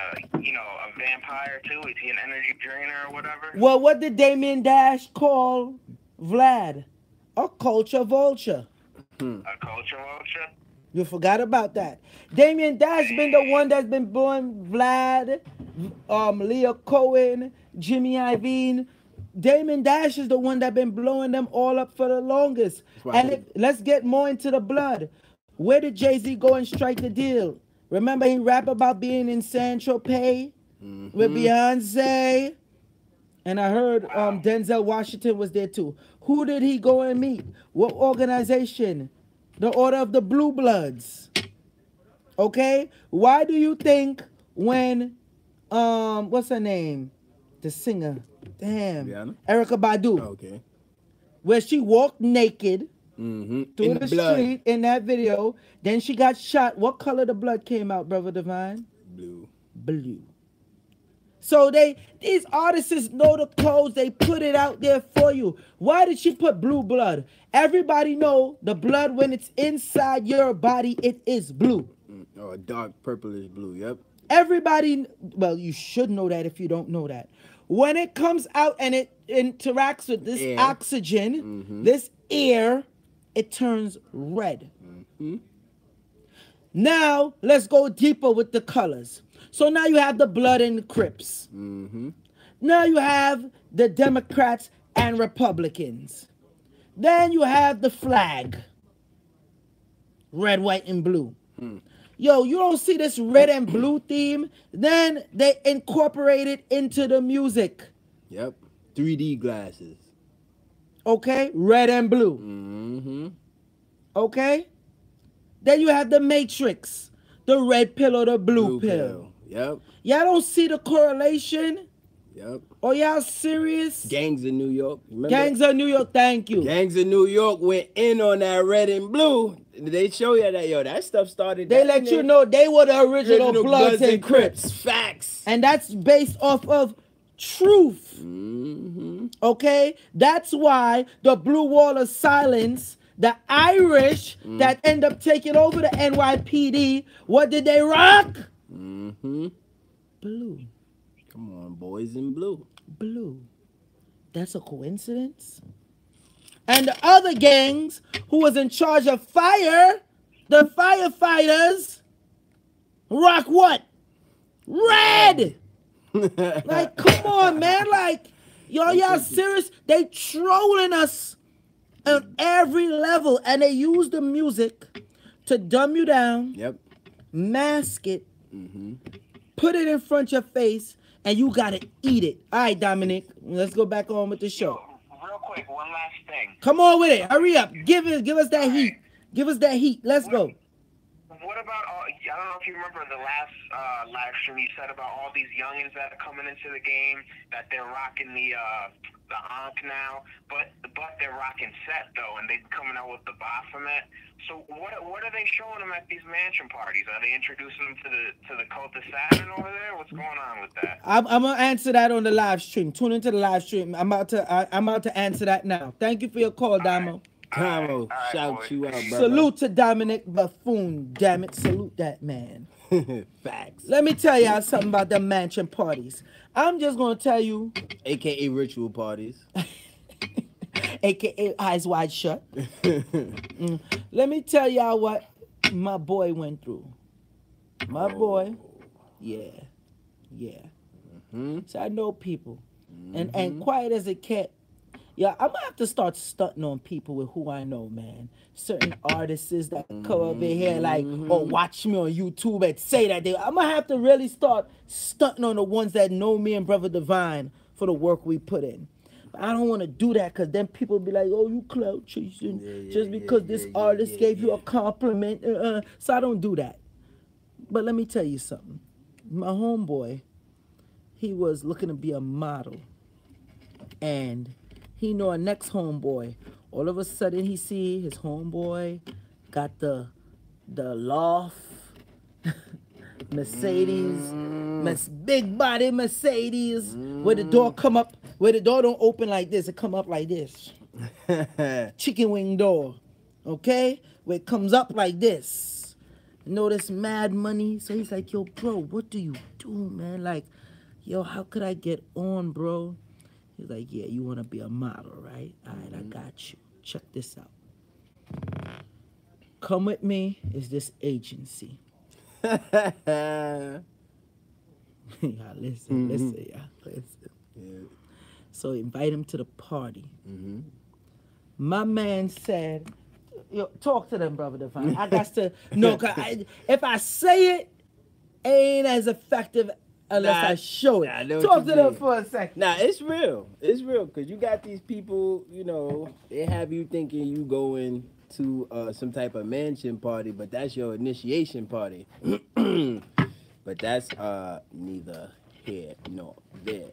vampire too? Is he an energy drainer or whatever? Well, what did Damien Dash call Vlad? A culture vulture. A culture vulture? You forgot about that. Damien Dash been the one that's been blowing Vlad, Leah Cohen, Jimmy Iovine. Damien Dash is the one that been blowing them all up for the longest. Right. And let's get more into the blood. Where did Jay-Z go and strike the deal? Remember he rap about being in Saint-Tropez with Beyonce? And I heard Denzel Washington was there too. Who did he go and meet? What organization? The Order of the Blue Bloods. Okay? Why do you think when what's her name? The singer. Damn. Rihanna? Erykah Badu. Okay. Where she walked naked through the street in that video. Then she got shot. What color the blood came out, Brother Divine? Blue. So these artists know the codes. They put it out there for you. Why did she put blue blood? Everybody know the blood, when it's inside your body, it is blue. Or a dark purplish blue, yep. Everybody, well, you should know that if you don't know that. When it comes out and it interacts with this oxygen, this air, it turns red. Now, let's go deeper with the colors. So now you have the blood and the Crips. Now you have the Democrats and Republicans. Then you have the flag. Red, white, and blue. Yo, you don't see this red and blue theme? Then they incorporate it into the music. Yep. 3D glasses. Okay? Red and blue. Okay? Then you have the Matrix. the red pill or the blue pill. Yep. Y'all don't see the correlation? Yep. Are y'all serious? Gangs in New York. Remember? Gangs of New York, thank you. Gangs in New York went in on that red and blue. They show you that, yo, that stuff started. They let you know they were the original Bloods and Crips. Facts. And that's based off of truth. Okay? That's why the Blue Wall of Silence, the Irish that end up taking over the NYPD, what did they rock? Blue. Come on, boys in blue. Blue. That's a coincidence? And the other gangs who was in charge of fire, the firefighters, rock what? Red! Like, come on, man. Like, y'all serious? They trolling us on every level. And they use the music to dumb you down. Yep. Mask it. Put it in front of your face. And you gotta eat it. All right, Dominic. Let's go back on with the show. Real quick, one last thing. Come on with it. Hurry up. Give us that heat. Give us that heat. Let's go. What about I don't know if you remember the last live stream you said about all these youngins that are coming into the game, that they're rocking the Ankh now, but they're rocking set though, and they're coming out with the Baphomet. So what are they showing them at these mansion parties? Are they introducing them to the cult of Saturn over there? What's going on with that? I'm gonna answer that on the live stream. Tune into the live stream. I'm about to answer that now. Thank you for your call, Damo. Damo, shout you out, brother. Salute to Dominic Buffoon. Damn it, salute that man. Facts. Let me tell y'all something about the mansion parties. I'm just gonna tell you, AKA ritual parties. AKA eyes wide shut. Let me tell y'all what my boy went through. My boy, yeah. So I know people, and quiet as it kept. Yeah, I'm gonna have to start stunting on people with who I know, man. Certain artists that come over here like, or watch me on YouTube and say that I'm gonna have to really start stunting on the ones that know me and Brother Divine for the work we put in. But I don't want to do that because then people be like, oh, you clout chasing just because this artist gave you a compliment. So I don't do that. But let me tell you something. My homeboy, he was looking to be a model. And he know a next homeboy. All of a sudden, he see his homeboy got the loft, Mercedes, big body Mercedes, where the door come up, where the door don't open like this, it come up like this. Chicken wing door, okay? Where it comes up like this. You know this mad money? So he's like, yo, bro, what do you do, man? Like, yo, how could I get on, bro? He's like, yeah, you want to be a model, right? All right, I got you. Check this out. Come with me is this agency. Y'all listen, listen. Yeah. So invite him to the party. My man said, yo, talk to them, Brother Divine. I got to, no, cause if I say it, ain't as effective unless I show it. Talk to them for a second. Nah, it's real. It's real, because you got these people, you know, they have you thinking you going to some type of mansion party, but that's your initiation party. But that's neither here nor there.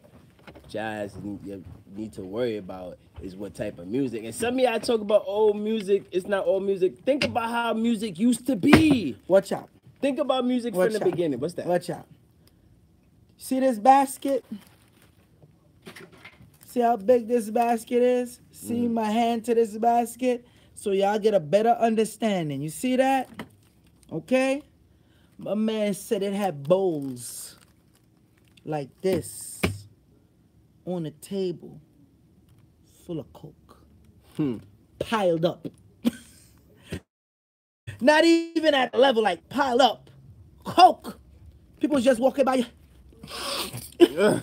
Jazz you need to worry about is what type of music. And some of y'all talk about old music. It's not old music. Think about how music used to be. Watch out. Think about music from the beginning. What's that? Watch out. See this basket? See how big this basket is? See my hand to this basket? So y'all get a better understanding. You see that? Okay? My man said it had bowls like this on a table full of coke. Piled up. Not even at the level, like piled up. Coke. People just walking by you. Yo,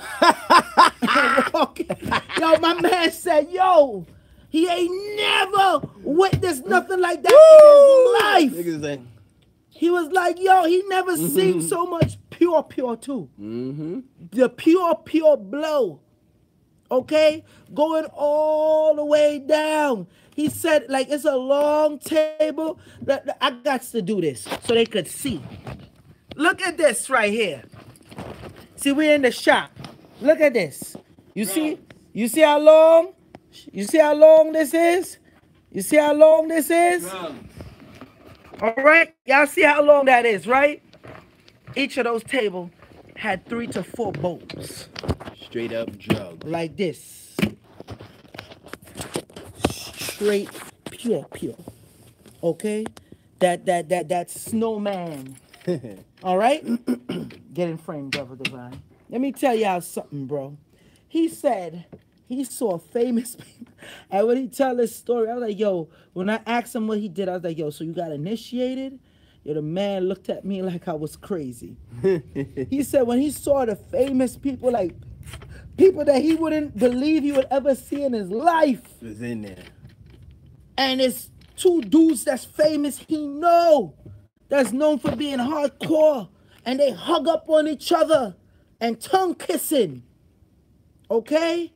my man said, yo, he ain't never witnessed nothing like that in his life. He was like, yo, he never seen so much pure too. The pure blow. Okay? Going all the way down. He said, like, it's a long table. I got to do this so they could see. Look at this right here. See, we're in the shop. Look at this. You see? You see how long? You see how long this is? You see how long this is? All right? Y'all see how long that is, right? Each of those tables had 3 to 4 bowls. Straight up drug. Like this. Straight pure. Okay? That snowman. All right? Get in frame, brother Divine. Let me tell y'all something, bro. He said he saw famous people. And when he tell this story, I was like, yo, when I asked him what he did, I was like, yo, so you got initiated? Yo, the man looked at me like I was crazy. He said when he saw the famous people, like people that he wouldn't believe he would ever see in his life. Was in there. And it's 2 dudes that's famous he know, that's known for being hardcore, and they hug up on each other and tongue kissing. Okay?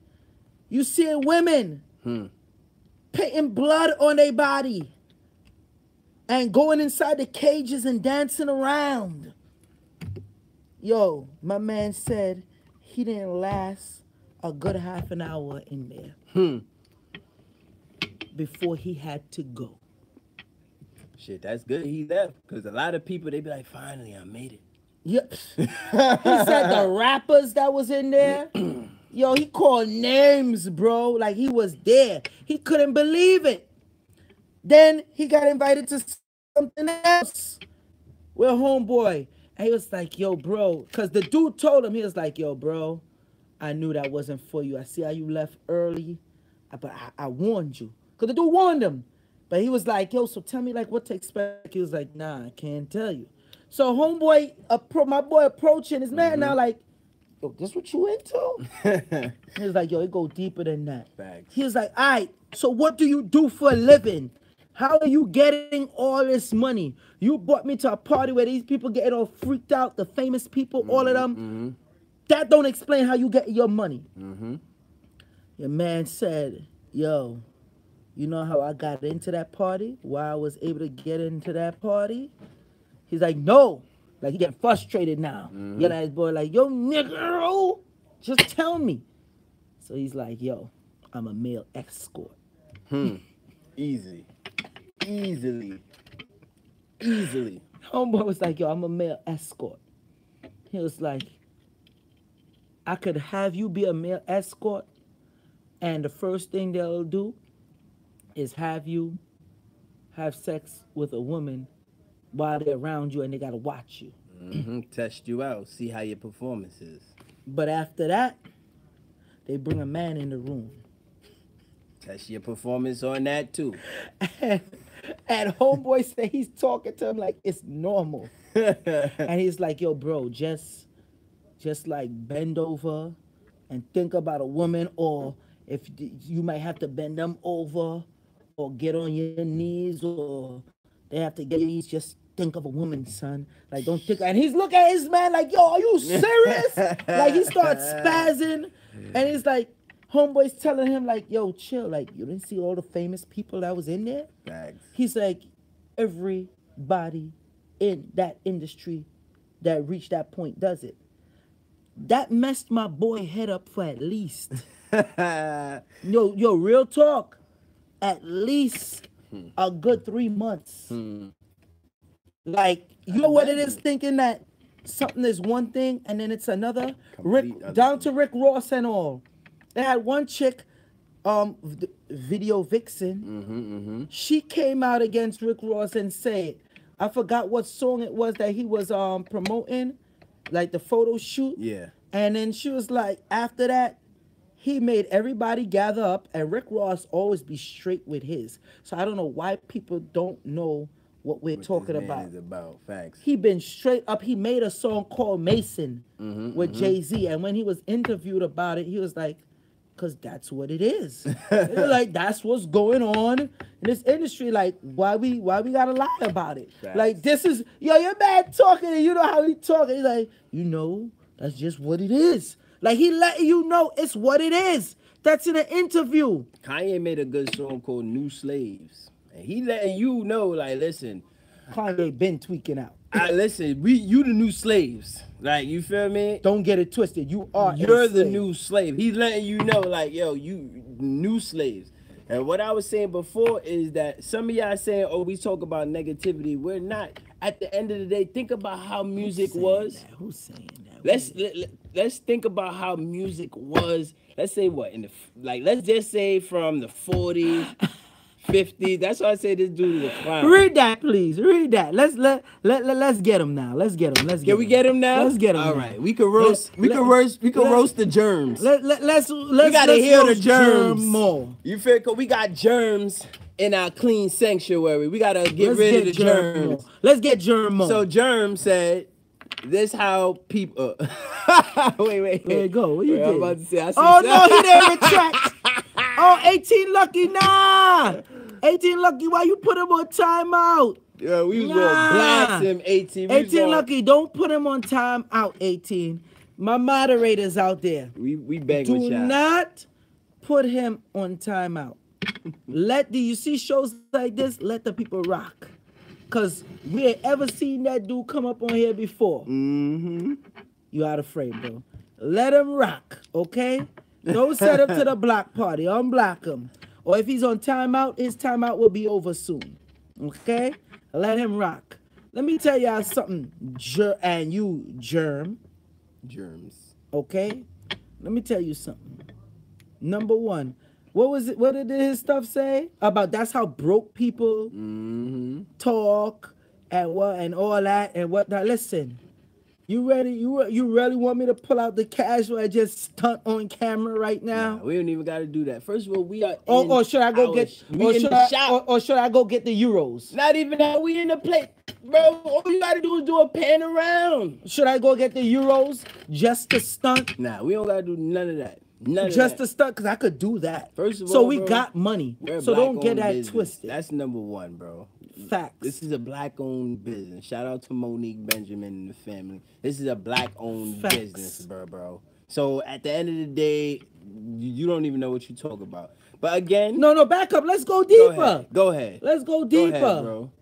You seeing women putting blood on their body and going inside the cages and dancing around. Yo, my man said he didn't last a good half an hour in there before he had to go. Shit, that's good he left. Because a lot of people, they be like, finally, I made it. Yep. He said the rappers that was in there, yo, he called names, bro. Like he was there. He couldn't believe it. Then he got invited to something else with homeboy. And he was like, yo, bro. Because the dude told him, he was like, yo, bro, I knew that wasn't for you. I see how you left early. But I warned you. Because the dude warned him. But he was like, yo, so tell me like what to expect. He was like, nah, I can't tell you. So homeboy, my boy approaching his man now like, yo, this what you into? He was like, yo, it go deeper than that. Facts. He was like, all right, so what do you do for a living? How are you getting all this money? You brought me to a party where these people getting all freaked out, the famous people, all of them. That don't explain how you get your money. Your man said, yo, you know how I got into that party? Why I was able to get into that party? He's like, no. Like, he getting frustrated now. Yelling at his boy like, yo, nigga, just tell me. So he's like, yo, I'm a male escort. Easily. Homeboy was like, yo, I'm a male escort. He was like, I could have you be a male escort, and the first thing they'll do is have you have sex with a woman while they're around you and they gotta watch you. Test you out, see how your performance is. But after that, they bring a man in the room. Test your performance on that too. And homeboy said he's talking to him like it's normal. And he's like, yo, bro, just like bend over and think about a woman, or if you might have to bend them over or get on your knees, or they have to get your knees, just think of a woman, son. Like, don't think. And he's looking at his man like, yo, are you serious? Like, he starts spazzing. And he's like, homeboy's telling him like, yo, chill. Like, you didn't see all the famous people that was in there? Thanks. He's like, everybody in that industry that reached that point does it. That messed my boy head up for at least, yo, real talk, at least a good 3 months. Like, you know what it is, thinking that something is one thing and then it's another. Down to Rick Ross and all. They had one chick, Video Vixen. She came out against Rick Ross and said, I forgot what song it was that he was promoting, like the photo shoot. Yeah. And then she was like, after that, he made everybody gather up, and Rick Ross always be straight with his. So I don't know why people don't know what we're talking about. Is about facts. He been straight up. He made a song called Mason with Jay-Z, and when he was interviewed about it, he was like, because that's what it is. Like, that's what's going on in this industry. Like, why we gotta lie about it? Facts. Like, this is, yo, your man talking, and you know how he talking. He's like, you know, that's just what it is. Like, he letting you know it's what it is. That's in an interview. Kanye made a good song called New Slaves. And he letting you know, like, listen, Kanye been tweaking out. Listen, you the new slaves. Like, you feel me? Don't get it twisted. You're the enslaved. new slave. He's letting you know, like, yo, you new slaves. And what I was saying before is that some of y'all saying, oh, we talk about negativity. We're not. At the end of the day, think about how music was. Who's saying that? Let's think about how music was. Let's say what let's just say from the 40s, 50s. That's why I say this dude is a clown. Read that, please. Read that. Let's get him now. Let's get him. Can we get him now? Let's get him. All now. right. We can roast. We can roast the germs. Let's we gotta hear the germs more. You feel? Cause we got germs in our clean sanctuary. We gotta get rid of the germs. Let's get germ more. So Germ said, "This how people." wait. There you go. What you did? I'm about to say. Oh no, he didn't retract. Oh, 18 Lucky, nah. 18 Lucky, why you put him on timeout? Yeah, we was gonna blast him. 18. 18 Lucky, don't put him on timeout. 18. My moderators out there. We bang with y'all. Do not put him on timeout. You see shows like this? Let the people rock. Cause we ain't ever seen that dude come up on here before. Mm-hmm. You out of frame, bro. Let him rock, okay? Don't set him to the block party. Unblock him. Or if he's on timeout, his timeout will be over soon. Okay? Let him rock. Let me tell y'all something, and you, Germs. Okay? Let me tell you something. Number one, what did his stuff say? About that's how broke people talk and what and all that and whatnot. Listen. You ready? You really want me to pull out the cash where I just stunt on camera right now? Nah, we don't even got to do that. First of all, we are. Or should I go get? Or should I go get the euros? Not even that. We in the plate, bro. All you got to do is do a pan around. Should I go get the euros just to stunt? Nah, we don't got to do none of that. Just to stunt, because I could do that. First of all, so we bro, got money. So don't get that twisted. That's number one, bro. Facts. This is a black-owned business. Shout out to Monique Benjamin and the family. This is a black-owned business, bro. So at the end of the day, you don't even know what you talk about. But again, no, back up. Let's go deeper. Go ahead. Let's go deeper, go ahead, bro.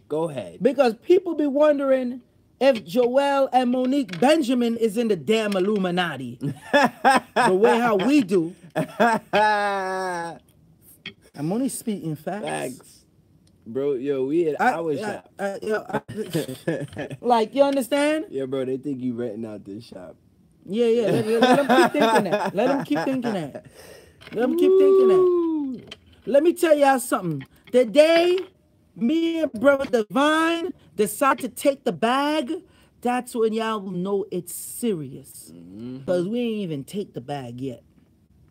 Go ahead. Because people be wondering if Joel and Monique Benjamin is in the damn Illuminati, the way how we do. I'm only speaking facts. Bro, yo, we had our shop. Like, you understand? Yeah, bro, they think you renting out this shop. Yeah. Let them keep thinking that. Let them keep thinking that. Let me tell y'all something. The day me and Brother Divine decide to take the bag, that's when y'all will know it's serious. Because we ain't even take the bag yet.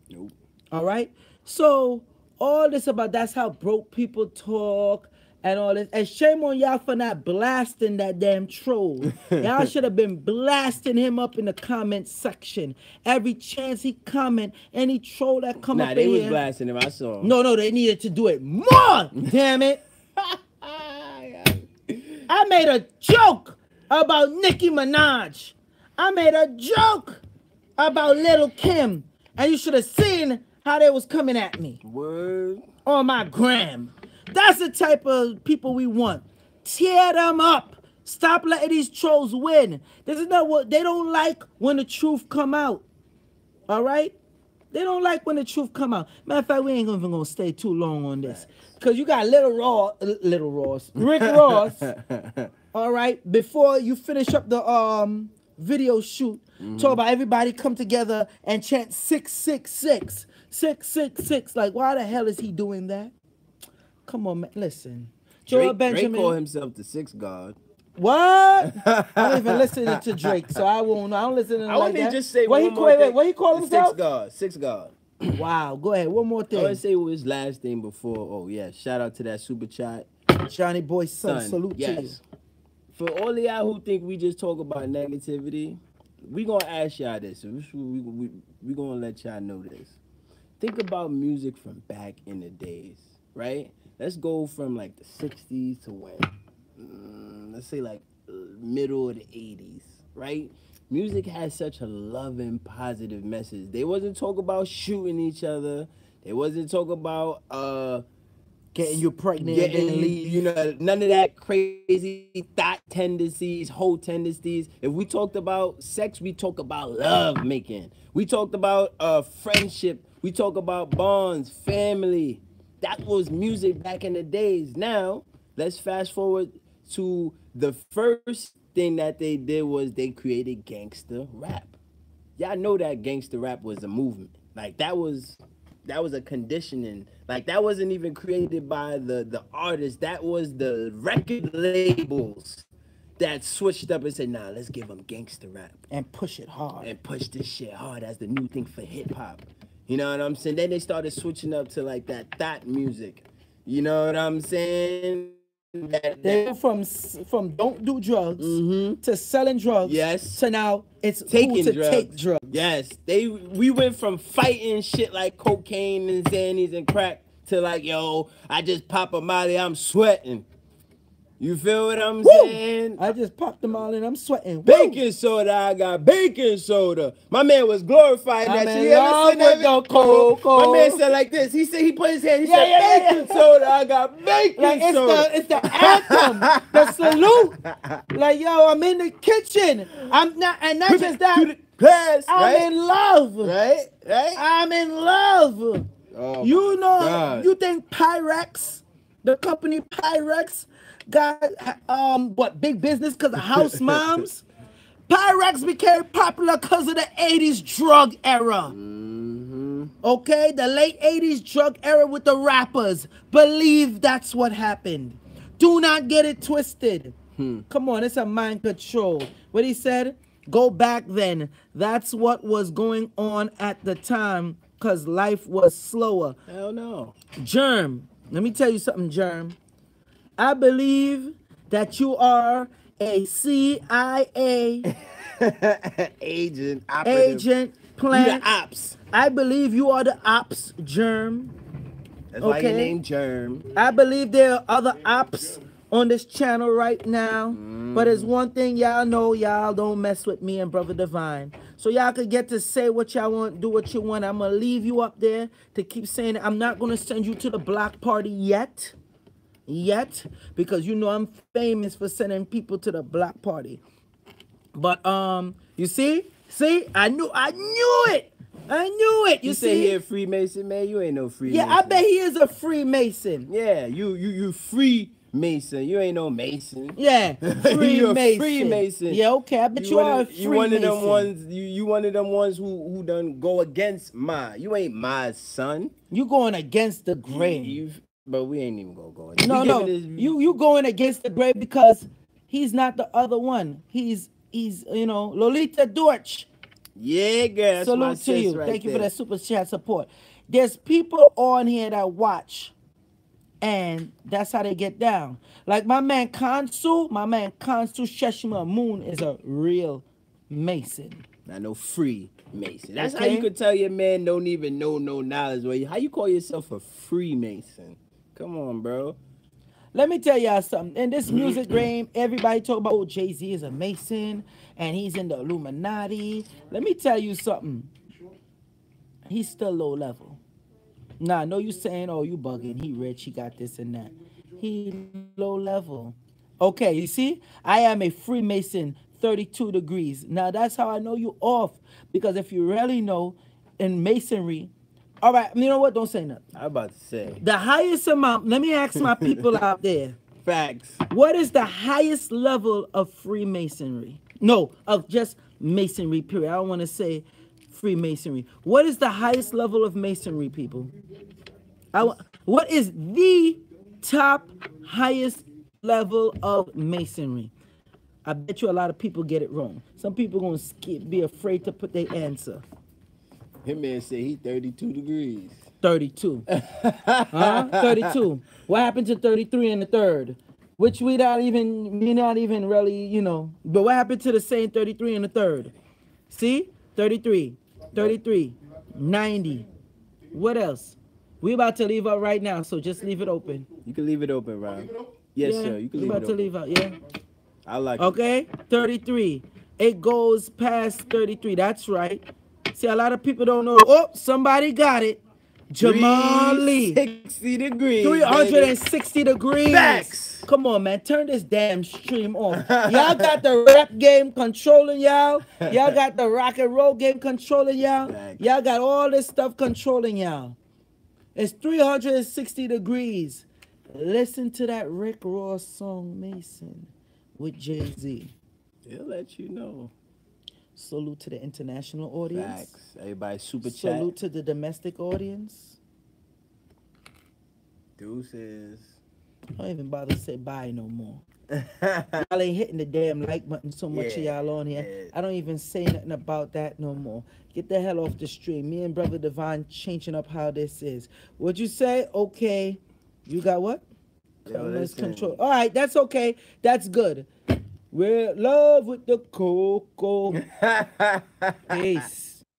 Nope. All right? So all this about that's how broke people talk and all this. And shame on y'all for not blasting that damn troll. Y'all should have been blasting him up in the comment section. Every chance he comment, any troll that come up in here. Nah, they was blasting him. I saw him. No, they needed to do it more. Damn it. I made a joke about Nicki Minaj. I made a joke about Little Kim. And you should have seen how they was coming at me. Word. On my gram. That's the type of people we want. Tear them up. Stop letting these trolls win. This is not what they don't like when the truth come out. All right? They don't like when the truth come out. Matter of fact, we ain't even gonna stay too long on this. Because you got Rick Ross. All right? Before you finish up the video shoot, talk about everybody come together and chant 666. 666. Like, why the hell is he doing that? Come on, man. Listen. Joel Benjamin. Drake called himself the Sixth God. What? I don't even listen to Drake, so I won't. I don't listen to him like that. I want to just say what one more thing. What he called himself? Sixth God. Wow. Go ahead. One more thing. I want to say his last thing before. Oh, yeah. Shout out to that super chat. Johnny Boy's son. Salute to you. For all of y'all who think we just talk about negativity, we going to ask y'all this. We going to let y'all know this. Think about music from back in the days, right? Let's go from like the 60s to when? Let's say like middle of the 80s, right? Music has such a loving, positive message. They wasn't talking about shooting each other. They wasn't talking about getting you pregnant, getting, and leave. you know, none of that crazy thought tendencies, whole tendencies. If we talked about sex, we talk about love making. We talked about friendship. We talk about bonds, family. That was music back in the days. Now, let's fast forward to the first thing that they did was they created gangster rap. Y'all know that gangster rap was a movement. Like that was a conditioning. Like that wasn't even created by the artist. That was the record labels that switched up and said, nah, let's give them gangster rap. And push it hard. And push this shit hard as the new thing for hip hop. You know what I'm saying? Then they started switching up to like that thought music. You know what I'm saying? They went from don't do drugs to selling drugs. Yes. To now it's taking cool to drugs. take drugs. Yes. We went from fighting shit like cocaine and Xannies and crack to like, yo, I just pop a molly, I'm sweating. You feel what I'm saying? I just popped them all and I'm sweating. Baking soda, I got baking soda. My man was glorifying that shit. You ever seen that? Cold. My man said like this. He said he put his hand. He said baking soda. I got baking soda. It's the anthem, the salute. Like yo, I'm in the kitchen. I'm not, and not just that. I'm in love. Right. I'm in love. Oh you know, God. You think Pyrex, the company Pyrex, got what big business because of house moms? Pyrex became popular because of the 80s drug era. Okay, the late 80s drug era with the rappers. Believe that's what happened. Do not get it twisted. Come on, it's a mind control. What he said, go back then. That's what was going on at the time because life was slower. Hell no. Germ, let me tell you something, Germ. I believe that you are a CIA agent plan. You the ops. I believe you are the ops, Germ. That's why your name Germ. I believe there are other ops on this channel right now. But there's one thing y'all know, y'all don't mess with me and Brother Divine. So y'all could get to say what y'all want, do what you want. I'm going to leave you up there to keep saying it. I'm not going to send you to the block party yet, because you know I'm famous for sending people to the block party. But you see, I knew it. You say see, he a Freemason, man. You ain't no Freemason. yeah, I bet he is a Freemason. Yeah, you Freemason. You ain't no Mason. Yeah, you a Freemason. Yeah, okay. I bet you are a Freemason. You one of them ones. You one of them ones who done go against Ma. You ain't Ma's son. You going against the grain. But we ain't even gonna go. No. You going against the grave because he's not the other one. He's you know, Lolita Dorch. Yeah, girl. That's salute my to sis you. right Thank you there. for that super chat support. There's people on here that watch, and that's how they get down. Like my man Kansu Sheshima Moon is a real Mason. Not no Freemason. That's Okay. how you could tell your man don't even know no knowledge. How you call yourself a Freemason? Come on, bro. Let me tell y'all something. In this music game, everybody talk about, oh, Jay-Z is a Mason and he's in the Illuminati. Let me tell you something. He's still low level. Nah, I know you saying, oh, you bugging. He rich, he got this and that. He low level. Okay, you see? I am a Freemason, 32 degrees. Now, that's how I know you off. Because if you really know, in Masonry, all right, you know what? Don't say nothing. I'm about to say. The highest amount, let me ask my people out there. Facts. What is the highest level of Freemasonry? No, of just Masonry, period. I don't want to say Freemasonry. What is the highest level of Masonry, people? What is the top highest level of Masonry? I bet you a lot of people get it wrong. Some people going to be afraid to put their answer. Him man say he 32 degrees. 32. 32. What happened to 33 and the third? Which we not even really, you know. But what happened to the same 33 and the third? See? 33. 90. What else? We about to leave out right now, so just leave it open. You can leave it open, Ron. Yes, sir. You can leave it open. We about to leave out, yeah? I like it. Okay? 33. It goes past 33. That's right. See, a lot of people don't know. Oh, somebody got it. Jamali. 360 degrees. 360 degrees. Facts. Come on, man. Turn this damn stream off. Y'all got the rap game controlling y'all. Y'all got the rock and roll game controlling y'all. Facts. Y'all got all this stuff controlling y'all. It's 360 degrees. Listen to that Rick Ross song, Mason, with Jay-Z. He'll let you know. Salute to the international audience. Facts. Everybody super chat. Salute to the domestic audience. Deuces. I don't even bother to say bye no more. Y'all ain't hitting the damn like button so much of y'all on here. Yeah. I don't even say nothing about that no more. Get the hell off the stream. Me and Brother Divine changing up how this is. What'd you say? Okay. You got what? Yo, Let's listen. control. All right, that's okay. That's good. We're in love with the cocoa. Peace.